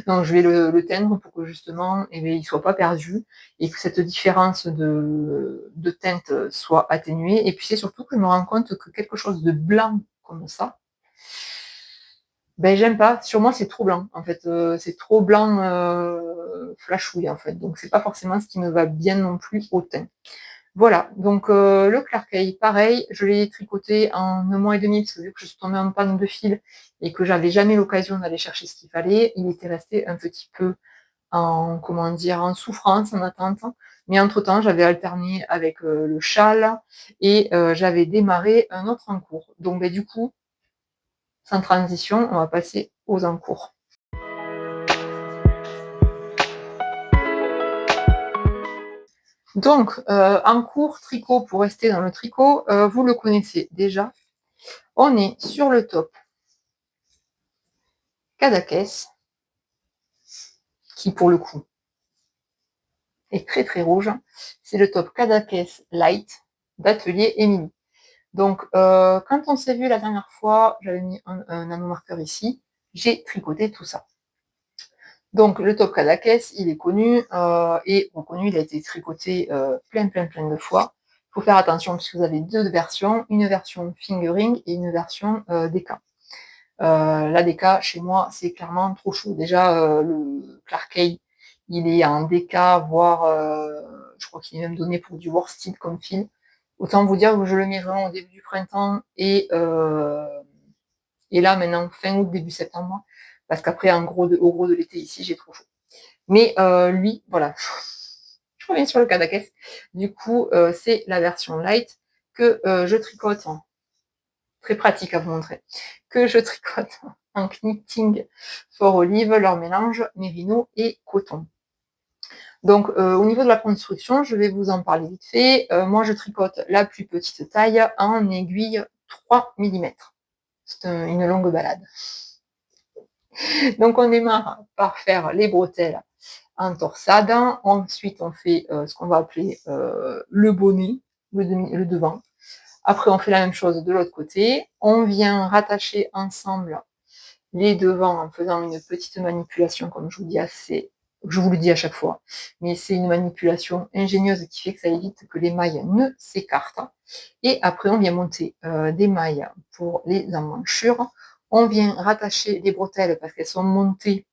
Donc, je vais le teindre pour que justement, il ne soit pas perdu et que cette différence de teinte soit atténuée. Et puis, c'est surtout que je me rends compte que quelque chose de blanc comme ça, j'aime pas. Sur moi, c'est trop blanc. En fait, c'est trop blanc flashouille, en fait. Donc, c'est pas forcément ce qui me va bien non plus au teint. Voilà, donc le Clarkey, pareil, je l'ai tricoté en 1 mois et demi, parce que vu que je suis tombée en panne de fil et que j'avais jamais l'occasion d'aller chercher ce qu'il fallait, il était resté un petit peu en souffrance, en attente. Mais entre-temps, j'avais alterné avec le châle et j'avais démarré un autre en cours. Donc du coup, sans transition, on va passer aux encours. Donc, en cours tricot, pour rester dans le tricot, vous le connaissez déjà. On est sur le top Cadaqués, qui pour le coup est très très rouge. C'est le top Cadaqués Light. d'Atelier Émilie. Donc, quand on s'est vu la dernière fois, j'avais mis un nanomarqueur ici, j'ai tricoté tout ça. Donc, le top Cadaqués, il est connu et reconnu, il a été tricoté plein de fois. Il faut faire attention parce que vous avez deux versions, une version fingering et une version DK. La DK, chez moi, c'est clairement trop chaud. Déjà, le Clarkey, il est en DK, voire, je crois qu'il est même donné pour du worsted comme fil. Autant vous dire que je le mets vraiment au début du printemps et là, maintenant, fin août, début septembre, parce qu'après, au gros de l'été, ici, j'ai trop chaud. Mais lui, voilà, je reviens sur le Cadaqués. Du coup, c'est la version light que je tricote, très pratique à vous montrer, que je tricote en knitting for olive, leur mélange mérino et coton. Donc, au niveau de la construction, je vais vous en parler vite fait. Moi, je tricote la plus petite taille en aiguille 3 mm. C'est une longue balade. Donc, on démarre par faire les bretelles en torsade. Ensuite, on fait ce qu'on va appeler le bonnet, le devant. Après, on fait la même chose de l'autre côté. On vient rattacher ensemble les devants en faisant une petite manipulation, comme je vous le dis à chaque fois, mais c'est une manipulation ingénieuse qui fait que ça évite que les mailles ne s'écartent. Et après, on vient monter des mailles pour les emmanchures. On vient rattacher les bretelles parce qu'elles sont montées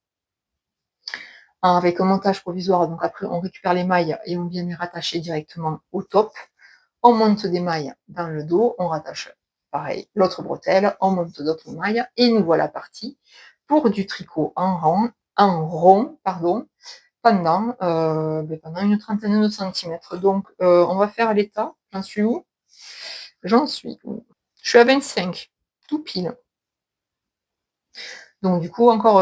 avec un montage provisoire. Donc après, on récupère les mailles et on vient les rattacher directement au top. On monte des mailles dans le dos, on rattache pareil l'autre bretelle, on monte d'autres mailles et nous voilà partis pour du tricot en rond pendant une trentaine de centimètres. Donc on va faire l'état. J'en suis où? Je suis à 25, tout pile. Donc du coup encore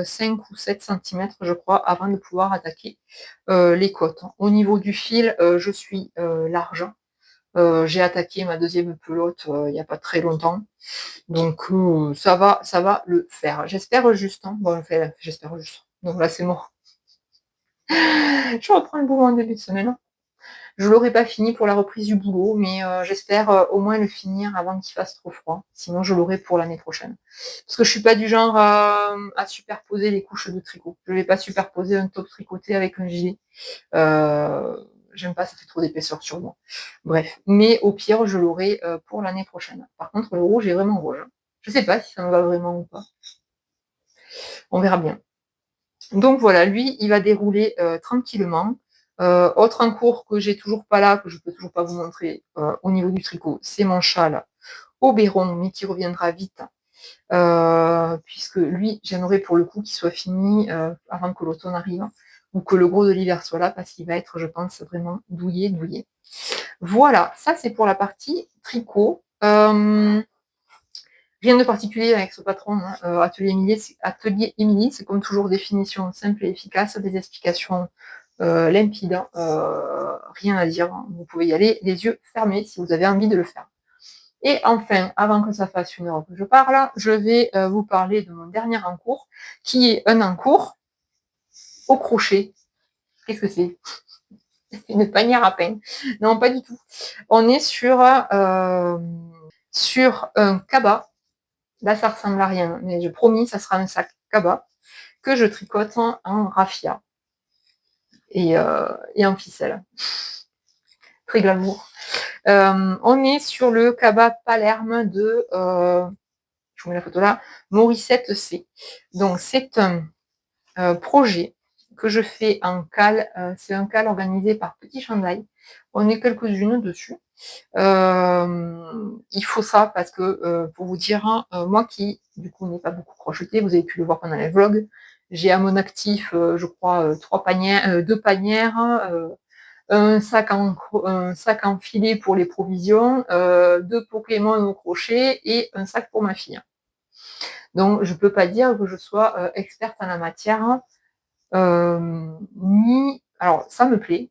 5 ou 7 centimètres je crois avant de pouvoir attaquer les côtes. Au niveau du fil, je suis large. J'ai attaqué ma deuxième pelote il n'y a pas très longtemps. Donc ça va le faire. J'espère juste. Hein. Bon, enfin, j'espère juste. Donc là, c'est mort. Je reprends le boulot en début de semaine. Je l'aurai pas fini pour la reprise du boulot, mais j'espère au moins le finir avant qu'il fasse trop froid. Sinon, je l'aurai pour l'année prochaine. Parce que je suis pas du genre à superposer les couches de tricot. Je vais pas superposer un top tricoté avec un gilet. J'aime pas, ça fait trop d'épaisseur sur moi. Bref, mais au pire, je l'aurai pour l'année prochaine. Par contre, le rouge est vraiment rouge. Je sais pas si ça me va vraiment ou pas. On verra bien. Donc voilà, lui, il va dérouler tranquillement. Autre en cours que j'ai toujours pas là, que je peux toujours pas vous montrer au niveau du tricot, c'est mon châle au béron, mais qui reviendra vite. Puisque lui, j'aimerais pour le coup qu'il soit fini avant que l'automne arrive, ou que le gros de l'hiver soit là, parce qu'il va être, je pense, vraiment douillet. Voilà, ça c'est pour la partie tricot. Rien de particulier avec ce patron, hein. Atelier Émilie, c'est comme toujours définition simple et efficace, des explications limpides, rien à dire, hein. Vous pouvez y aller les yeux fermés si vous avez envie de le faire. Et enfin, avant que ça fasse 1 heure que je parle, je vais vous parler de mon dernier encours, qui est un encours au crochet. Qu'est-ce que c'est? C'est une panière à pain. Non, pas du tout. On est sur un cabas. Là, ça ressemble à rien, mais je promis, ça sera un sac cabas que je tricote en raffia et en ficelle. Très glamour. On est sur le cabas Palerme de, je vous mets la photo là, Morissette C. Donc, c'est un projet que je fais en cale. C'est un cale organisé par Petit Chandail. On est quelques-unes dessus. Il faut ça parce que, pour vous dire, moi qui, du coup, n'ai pas beaucoup crocheté, vous avez pu le voir pendant les vlogs, j'ai à mon actif, je crois, 2 panières, un sac en filet pour les provisions, 2 Pokémon au crochet et un sac pour ma fille. Donc, je peux pas dire que je sois experte en la matière, alors ça me plaît.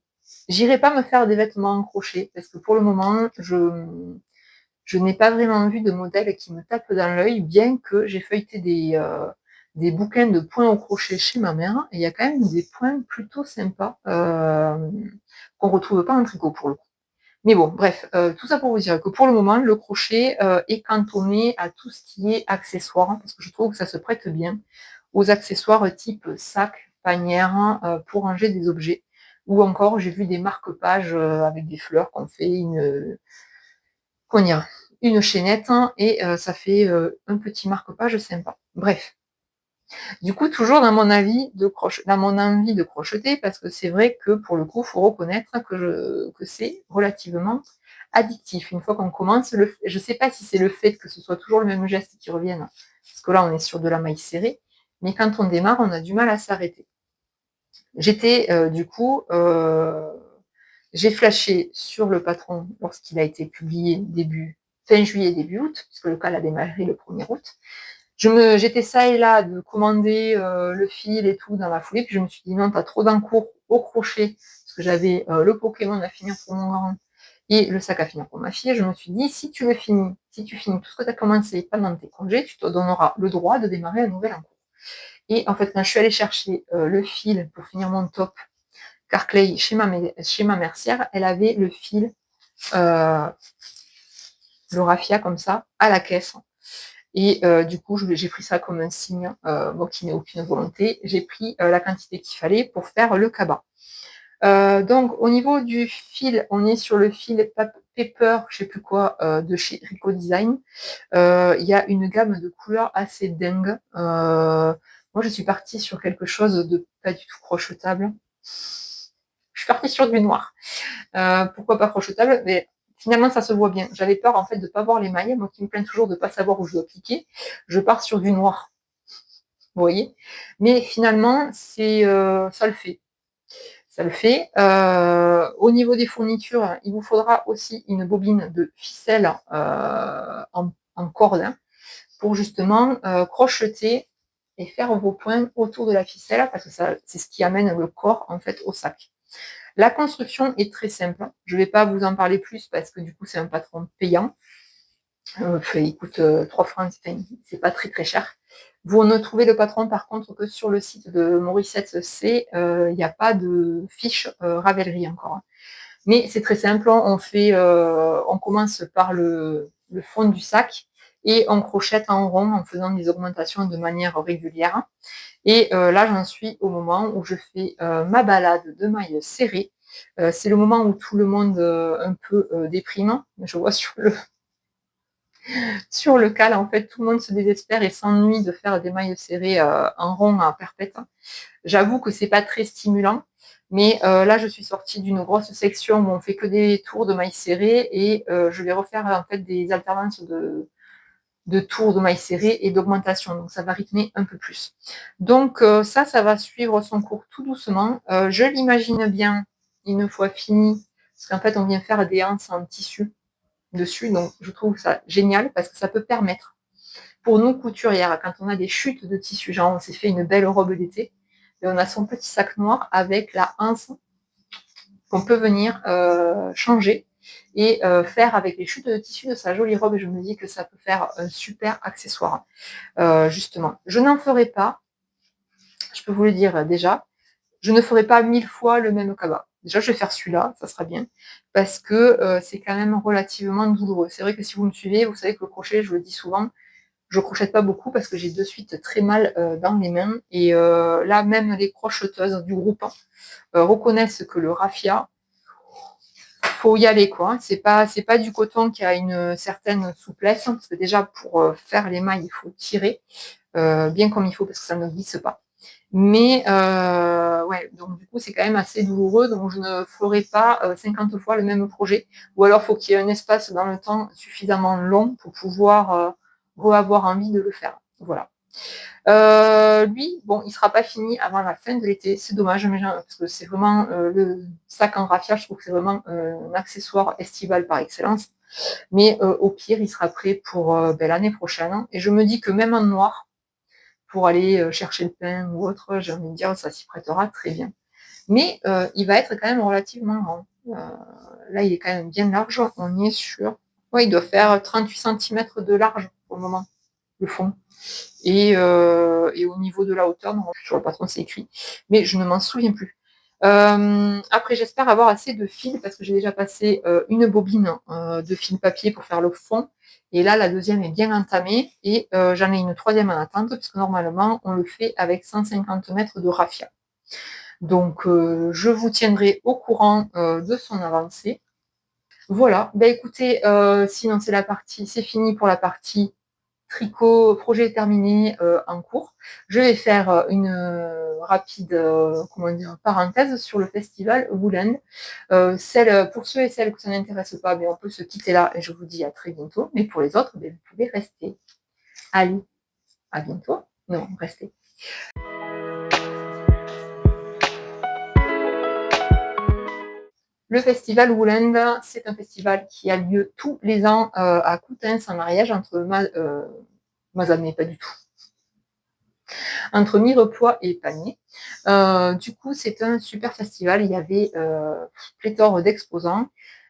J'irai pas me faire des vêtements en crochet parce que pour le moment, je n'ai pas vraiment vu de modèle qui me tape dans l'œil, bien que j'ai feuilleté des bouquins de points au crochet chez ma mère, et il y a quand même des points plutôt sympas qu'on retrouve pas en tricot pour le coup. Mais bon, bref, tout ça pour vous dire que pour le moment, le crochet est cantonné à tout ce qui est accessoires, parce que je trouve que ça se prête bien aux accessoires type sac, panière, pour ranger des objets. Ou encore, j'ai vu des marque-pages avec des fleurs qu'on fait comment dire, une chaînette et ça fait un petit marque-page sympa. Bref. Du coup, toujours dans mon envie de crocheter, parce que c'est vrai que pour le coup, il faut reconnaître que c'est relativement addictif. Une fois qu'on commence, je ne sais pas si c'est le fait que ce soit toujours le même geste qui revienne, parce que là, on est sur de la maille serrée, mais quand on démarre, on a du mal à s'arrêter. J'étais, j'ai flashé sur le patron lorsqu'il a été publié fin juillet, début août, puisque le cal a démarré le 1er août. J'étais ça et là de commander le fil et tout dans la foulée, puis je me suis dit non, t'as trop d'encours au crochet, parce que j'avais le Pokémon à finir pour mon grand et le sac à finir pour ma fille. Je me suis dit, si tu finis tout ce que tu as commencé pendant tes congés, tu te donneras le droit de démarrer un nouvel encours. Et en fait, quand je suis allée chercher le fil pour finir mon top Carclay chez ma mercière, elle avait le fil, le raffia comme ça, à la caisse. Et du coup, j'ai pris ça comme un signe, qui n'est aucune volonté. J'ai pris la quantité qu'il fallait pour faire le cabas. Donc, au niveau du fil, on est sur le fil Paper, je sais plus quoi, de chez Rico Design. Il y a une gamme de couleurs assez dingue. Moi, je suis partie sur quelque chose de pas du tout crochetable. Je suis partie sur du noir. Pourquoi pas crochetable? Mais finalement, ça se voit bien. J'avais peur, en fait, de ne pas voir les mailles. Moi qui me plains toujours de ne pas savoir où je dois cliquer, je pars sur du noir. Vous voyez? Mais finalement, ça le fait. Ça le fait. Au niveau des fournitures, il vous faudra aussi une bobine de ficelle en corde, hein, pour justement crocheter et faire vos points autour de la ficelle, parce que c'est ce qui amène le corps, en fait, au sac. La construction est très simple. Je ne vais pas vous en parler plus parce que du coup, c'est un patron payant. Il coûte 3 francs, c'est pas très très cher. Vous ne trouvez le patron par contre que sur le site de Morissette C. Il n'y a pas de fiche Ravelry encore, hein. Mais c'est très simple. On commence par le fond du sac et on crochette en rond en faisant des augmentations de manière régulière. Et là, j'en suis au moment où je fais ma balade de mailles serrées. C'est le moment où tout le monde un peu déprime. Je vois sur le cal, en fait, tout le monde se désespère et s'ennuie de faire des mailles serrées en rond à perpète. J'avoue que c'est pas très stimulant, mais là, je suis sortie d'une grosse section où on fait que des tours de mailles serrées et je vais refaire en fait des alternances de tours de mailles serrées et d'augmentation. Donc, ça va rythmer un peu plus. Donc, ça va suivre son cours tout doucement. Je l'imagine bien une fois fini, parce qu'en fait, on vient faire des anses en tissu dessus. Donc, je trouve ça génial parce que ça peut permettre, pour nous couturières, quand on a des chutes de tissu, genre on s'est fait une belle robe d'été, et on a son petit sac noir avec la anse qu'on peut venir changer et faire avec les chutes de tissu de sa jolie robe. Et je me dis que ça peut faire un super accessoire, justement. Je n'en ferai pas, je peux vous le dire déjà, je ne ferai pas 1000 fois le même cabas. Déjà, je vais faire celui-là, ça sera bien, parce que c'est quand même relativement douloureux. C'est vrai que si vous me suivez, vous savez que le crochet, je le dis souvent, je crochette pas beaucoup parce que j'ai de suite très mal dans les mains. Et là, même les crocheteuses du groupe reconnaissent que le raffia, faut y aller, quoi. C'est pas du coton qui a une certaine souplesse, parce que déjà pour faire les mailles, il faut tirer bien comme il faut parce que ça ne glisse pas. Mais ouais, donc du coup, c'est quand même assez douloureux, donc je ne ferai pas 50 fois le même projet. Ou alors, il faut qu'il y ait un espace dans le temps suffisamment long pour pouvoir avoir envie de le faire. Voilà. Lui, bon, il sera pas fini avant la fin de l'été. C'est dommage, mais parce que c'est vraiment le sac en raffia, je trouve que c'est vraiment un accessoire estival par excellence. Mais au pire, il sera prêt pour l'année prochaine. Et je me dis que même en noir, pour aller chercher le pain ou autre, j'ai envie de dire, ça s'y prêtera très bien. Mais il va être quand même relativement grand. Là, il est quand même bien large. On y est sur... Ouais, il doit faire 38 cm de large pour le moment, le fond. Et au niveau de la hauteur, non, sur le patron, c'est écrit. Mais je ne m'en souviens plus. Après j'espère avoir assez de fil parce que j'ai déjà passé, une bobine, de fil papier pour faire le fond et là la deuxième est bien entamée et j'en ai une troisième en attente puisque normalement on le fait avec 150 mètres de raffia. Donc je vous tiendrai au courant, de son avancée. Voilà, bah, écoutez, sinon c'est fini pour la partie tricot, projet terminé, en cours. Je vais faire, une, rapide, comment dire? Parenthèse sur le festival Woolend. Pour ceux et celles que ça n'intéresse pas, beh, on peut se quitter là et je vous dis à très bientôt. Mais pour les autres, beh, vous pouvez rester. Allez, à bientôt. Non, restez. Le festival Woolend, c'est un festival qui a lieu tous les ans, à Coutances en Ariège entre Mazamet, pas du tout, entre Mirepoix et Pamiers. Du coup, c'est un super festival. Il y avait pléthore d'exposants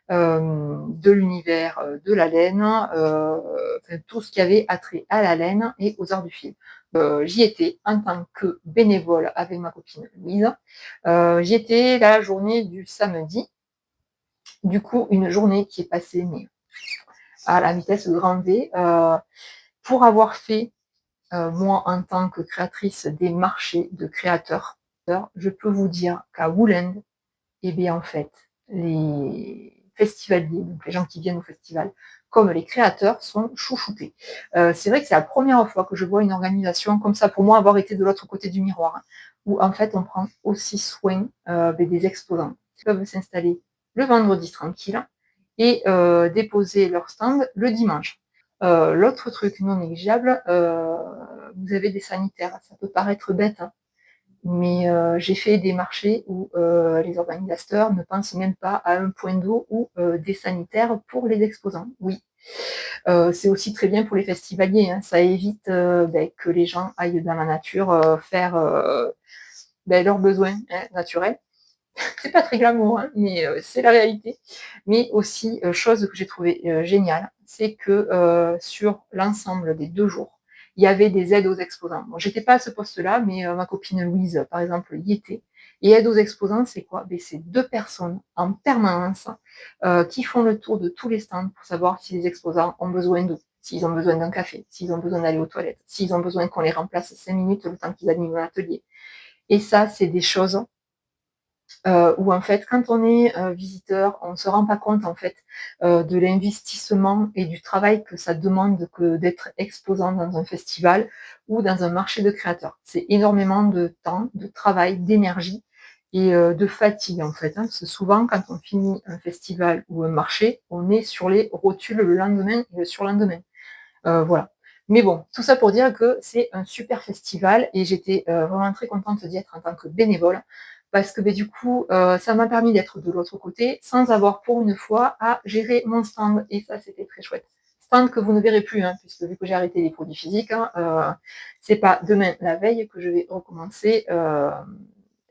de l'univers de la laine, enfin, tout ce qui avait attrait à la laine et aux arts du fil. J'y étais en tant que bénévole avec ma copine Louise. J'y étais la journée du samedi. Du coup, une journée qui est passée mais à la vitesse grand V. Pour avoir fait moi, en tant que créatrice des marchés de créateurs, je peux vous dire qu'à Woolend, eh bien, en fait, les festivaliers, donc les gens qui viennent au festival, comme les créateurs, sont chouchoutés. C'est vrai que c'est la première fois que je vois une organisation comme ça, pour moi, avoir été de l'autre côté du miroir, hein, où en fait, on prend aussi soin des exposants. Ils peuvent s'installer le vendredi tranquille et déposer leur stand le dimanche. L'autre truc non négligeable, vous avez des sanitaires. Ça peut paraître bête, hein, mais j'ai fait des marchés où les organisateurs ne pensent même pas à un point d'eau ou des sanitaires pour les exposants. Oui, c'est aussi très bien pour les festivaliers, hein. Ça évite que les gens aillent dans la nature faire leurs besoins, hein, naturels. C'est pas très glamour, hein, mais c'est la réalité. Mais aussi, chose que j'ai trouvée géniale, c'est que sur l'ensemble des 2 jours, il y avait des aides aux exposants. Bon, j'étais pas à ce poste-là, mais ma copine Louise, par exemple, y était. Et aide aux exposants, c'est quoi? Ben, c'est 2 personnes en permanence qui font le tour de tous les stands pour savoir si les exposants ont besoin d'eau, s'ils ont besoin d'un café, s'ils ont besoin d'aller aux toilettes, s'ils ont besoin qu'on les remplace 5 minutes le temps qu'ils animent l'atelier. Et ça, c'est des choses où en fait, quand on est visiteur, on ne se rend pas compte en fait de l'investissement et du travail que ça demande que d'être exposant dans un festival ou dans un marché de créateurs. C'est énormément de temps, de travail, d'énergie et de fatigue en fait, hein, parce que souvent quand on finit un festival ou un marché, on est sur les rotules le lendemain et le surlendemain. Voilà. Mais bon, tout ça pour dire que c'est un super festival et j'étais vraiment très contente d'y être en tant que bénévole parce que du coup, ça m'a permis d'être de l'autre côté sans avoir pour une fois à gérer mon stand et ça, c'était très chouette. Stand que vous ne verrez plus, hein, puisque vu que j'ai arrêté les produits physiques, hein, c'est pas demain la veille que je vais recommencer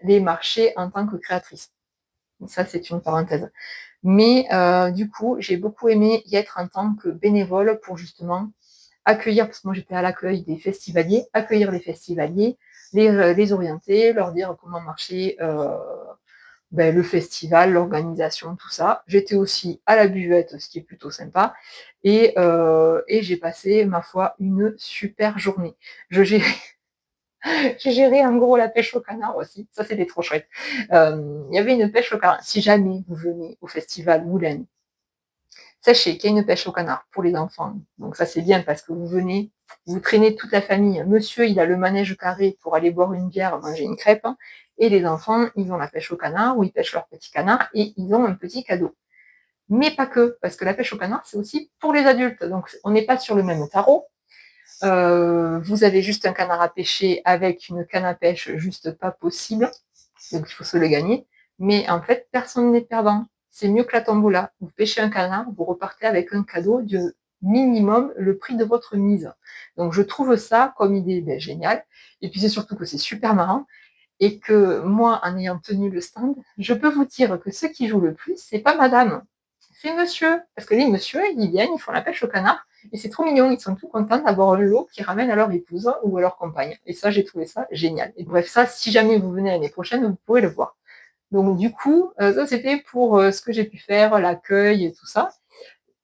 les marchés en tant que créatrice. Ça, c'est une parenthèse. Mais du coup, j'ai beaucoup aimé y être en tant que bénévole pour justement accueillir, parce que moi j'étais à l'accueil des festivaliers, accueillir les festivaliers, les orienter, leur dire comment marchait le festival, l'organisation, tout ça. J'étais aussi à la buvette, ce qui est plutôt sympa, et j'ai passé, ma foi, une super journée. Je gérais, j'ai géré en gros la pêche au canard aussi, ça c'était trop chouette. Il y avait une pêche au canard. Si jamais vous venez au festival Moulin, sachez qu'il y a une pêche au canard pour les enfants. Donc ça c'est bien parce que vous venez, vous traînez toute la famille. Monsieur, il a le manège carré pour aller boire une bière, manger une crêpe. Et les enfants, ils ont la pêche au canard où ils pêchent leur petit canard et ils ont un petit cadeau. Mais pas que, parce que la pêche au canard, c'est aussi pour les adultes. Donc on n'est pas sur le même tarot. Vous avez juste un canard à pêcher avec une canne à pêche juste pas possible. Donc il faut se le gagner. Mais en fait, personne n'est perdant. C'est mieux que la tombola. Vous pêchez un canard, vous repartez avec un cadeau de minimum le prix de votre mise. Donc je trouve ça comme idée géniale. Et puis c'est surtout que c'est super marrant. Et que moi, en ayant tenu le stand, je peux vous dire que ceux qui jouent le plus, c'est pas madame, c'est monsieur. Parce que les messieurs, ils viennent, ils font la pêche au canard. Et c'est trop mignon, ils sont tout contents d'avoir un lot qui ramène à leur épouse ou à leur compagne. Et ça, j'ai trouvé ça génial. Et bref, ça, si jamais vous venez l'année prochaine, vous pourrez le voir. Donc du coup, ça c'était pour, ce que j'ai pu faire, l'accueil et tout ça.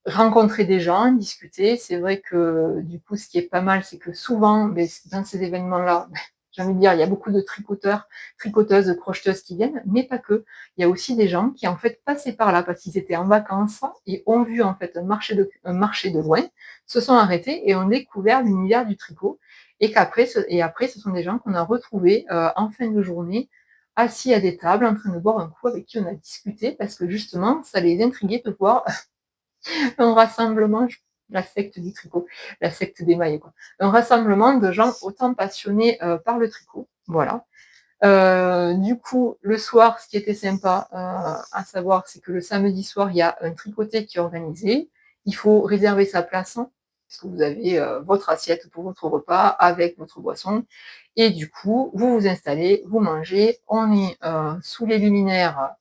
Rencontrer des gens, discuter. C'est vrai que, du coup, ce qui est pas mal, c'est que souvent, beh, dans ces événements-là, j'ai envie de dire, il y a beaucoup de tricoteurs, tricoteuses, crocheteuses qui viennent, mais pas que. Il y a aussi des gens qui, en fait, passaient par là parce qu'ils étaient en vacances et ont vu, en fait, un marché de loin, se sont arrêtés et ont découvert l'univers du tricot et après, ce sont des gens qu'on a retrouvés, en fin de journée, assis à des tables, en train de boire un coup, avec qui on a discuté parce que justement, ça les intriguait de voir un rassemblement, la secte du tricot, la secte des mailles, quoi. Un rassemblement de gens autant passionnés par le tricot, voilà. Du coup, le soir, ce qui était sympa à savoir, c'est que le samedi soir, il y a un tricoté qui est organisé. Il faut réserver sa place, hein, parce que vous avez votre assiette pour votre repas avec votre boisson. Et du coup, vous vous installez, vous mangez. On est sous les luminaires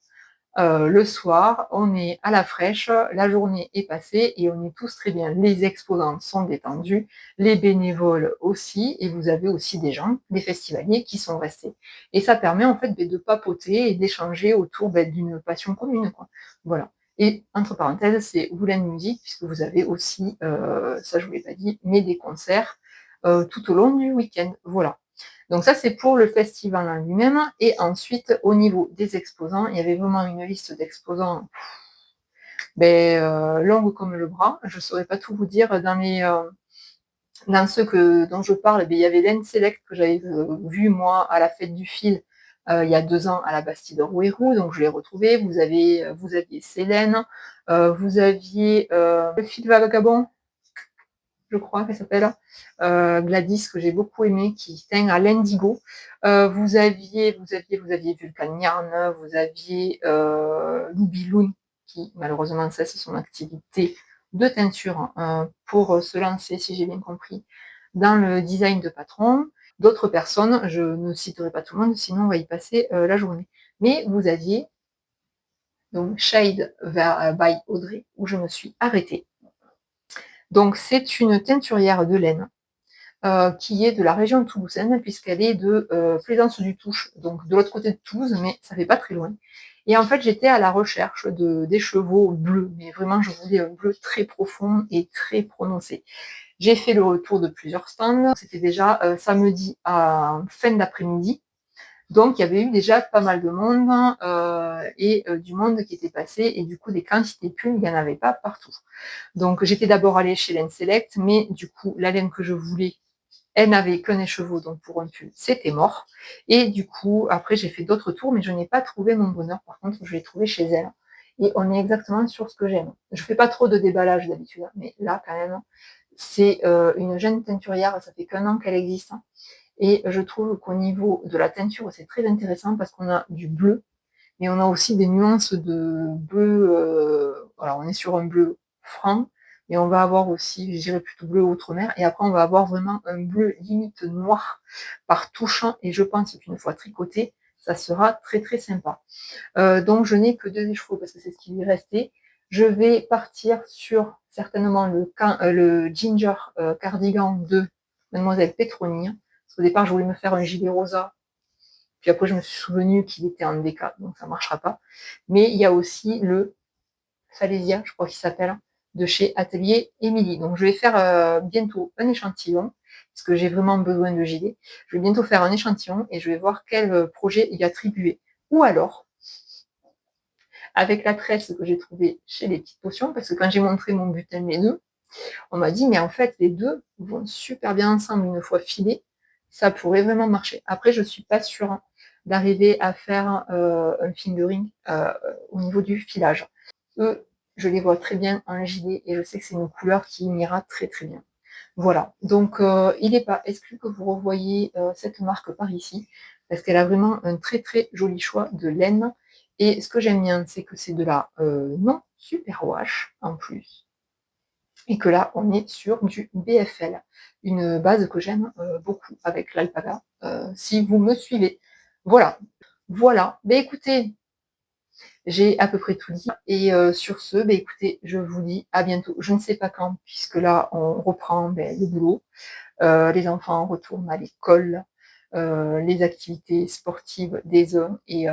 le soir, on est à la fraîche, la journée est passée et on est tous très bien. Les exposants sont détendus, les bénévoles aussi, et vous avez aussi des gens, des festivaliers qui sont restés. Et ça permet en fait de papoter et d'échanger autour d'une passion commune, quoi. Voilà. Et entre parenthèses, c'est Woolen Music, puisque vous avez aussi, ça je vous l'ai pas dit, mais des concerts tout au long du week-end. Voilà. Donc ça, c'est pour le festival en lui-même. Et ensuite, au niveau des exposants, il y avait vraiment une liste d'exposants longue comme le bras. Je ne saurais pas tout vous dire. Dans ceux dont je parle, il y avait l'N-Select que j'avais vu, moi, à la fête du fil, il y a 2 ans à la Bastille de Rouerou, donc je l'ai retrouvé. Vous aviez Célène, vous aviez le fil vagabond, je crois qu'elle s'appelle, Gladys, que j'ai beaucoup aimé, qui teint à l'indigo. Vous aviez Vulcan Yarn, vous aviez Loubiloun, qui malheureusement cesse son activité de teinture pour se lancer, si j'ai bien compris, dans le design de patron. D'autres personnes, je ne citerai pas tout le monde, sinon on va y passer la journée. Mais vous aviez donc Shade by Audrey, où je me suis arrêtée. Donc c'est une teinturière de laine qui est de la région toulousaine, puisqu'elle est de Plaisance-du-Touche, donc de l'autre côté de Toulouse, mais ça fait pas très loin. Et en fait, j'étais à la recherche des chevaux bleus, mais vraiment, je voulais un bleu très profond et très prononcé. J'ai fait le retour de plusieurs stands. C'était déjà samedi à fin d'après-midi. Donc, il y avait eu déjà pas mal de monde et du monde qui était passé. Et du coup, des quantités pulls, il n'y en avait pas partout. Donc, j'étais d'abord allée chez Laine Select, mais du coup, la laine que je voulais, elle n'avait qu'un écheveau, donc pour un pull, c'était mort. Et du coup, après, j'ai fait d'autres tours, mais je n'ai pas trouvé mon bonheur. Par contre, je l'ai trouvé chez elle. Et on est exactement sur ce que j'aime. Je fais pas trop de déballage d'habitude, mais là, quand même, c'est une jeune teinturière, ça fait qu'un an qu'elle existe. Et je trouve qu'au niveau de la teinture, c'est très intéressant parce qu'on a du bleu, mais on a aussi des nuances de bleu. Alors, on est sur un bleu franc, mais on va avoir aussi, je dirais plutôt bleu outre-mer, et après, on va avoir vraiment un bleu limite noir par touche, et je pense qu'une fois tricoté, ça sera très très sympa. Donc, je n'ai que 2 échevaux parce que c'est ce qui lui restait. Je vais partir sur certainement le Ginger cardigan de Mademoiselle Petroni. Parce qu'au départ, je voulais me faire un gilet rosa, puis après, je me suis souvenu qu'il était en déca, donc ça ne marchera pas. Mais il y a aussi le Falesia, je crois qu'il s'appelle, de chez Atelier Émilie. Donc je vais faire bientôt un échantillon, parce que j'ai vraiment besoin de gilets. Je vais bientôt faire un échantillon et je vais voir quel projet y attribuer. Ou alors, avec la tresse que j'ai trouvée chez les petites potions, parce que quand j'ai montré mon butin les nœuds, on m'a dit, mais en fait, les deux vont super bien ensemble une fois filés, ça pourrait vraiment marcher. Après, je ne suis pas sûre d'arriver à faire un fingering au niveau du filage. Eux, je les vois très bien en gilet et je sais que c'est une couleur qui m'ira très très bien. Voilà, donc il n'est pas exclu que vous revoyiez cette marque par ici, parce qu'elle a vraiment un très très joli choix de laine. Et ce que j'aime bien, c'est que c'est de la non superwash en plus, et que là, on est sur du BFL, une base que j'aime beaucoup avec l'alpaga, si vous me suivez. Voilà, voilà. Ben écoutez, j'ai à peu près tout dit. Et sur ce, ben écoutez, je vous dis à bientôt. Je ne sais pas quand, puisque là, on reprend le boulot. Les enfants retournent à l'école, les activités sportives des hommes. Et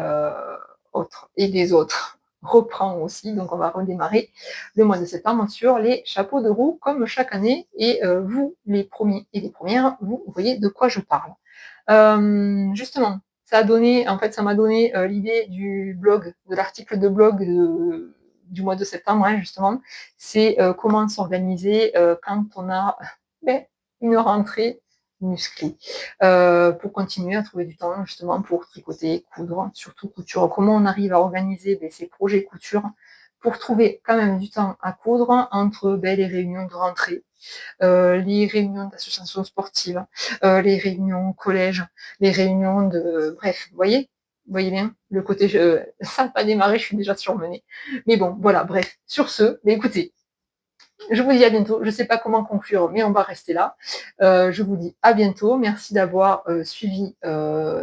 autres et les autres reprend aussi. Donc on va redémarrer le mois de septembre sur les chapeaux de roue comme chaque année. Et vous, les premiers et les premières, vous voyez de quoi je parle. Justement, ça m'a donné l'idée du blog, de l'article de blog du mois de septembre, hein, justement. C'est comment s'organiser quand on a ben, une rentrée musclée, pour continuer à trouver du temps justement pour tricoter, coudre, surtout couture. Comment on arrive à organiser ces projets couture pour trouver quand même du temps à coudre entre les réunions de rentrée, les réunions d'associations sportives, les réunions au collège, les réunions de... Bref, vous voyez bien, le côté... ça n'a pas démarré, je suis déjà surmenée. Mais bon, voilà, bref. Sur ce, écoutez, je vous dis à bientôt. Je ne sais pas comment conclure, mais on va rester là. Je vous dis à bientôt. Merci d'avoir suivi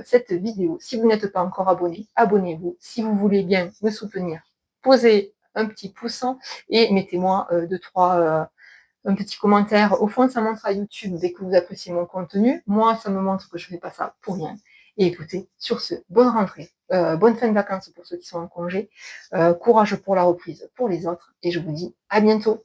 cette vidéo. Si vous n'êtes pas encore abonné, abonnez-vous. Si vous voulez bien me soutenir, posez un petit pouce et mettez-moi un petit commentaire. Au fond, ça montre à YouTube dès que vous appréciez mon contenu. Moi, ça me montre que je ne fais pas ça pour rien. Et écoutez, sur ce, bonne rentrée, bonne fin de vacances pour ceux qui sont en congé, courage pour la reprise pour les autres, et je vous dis à bientôt.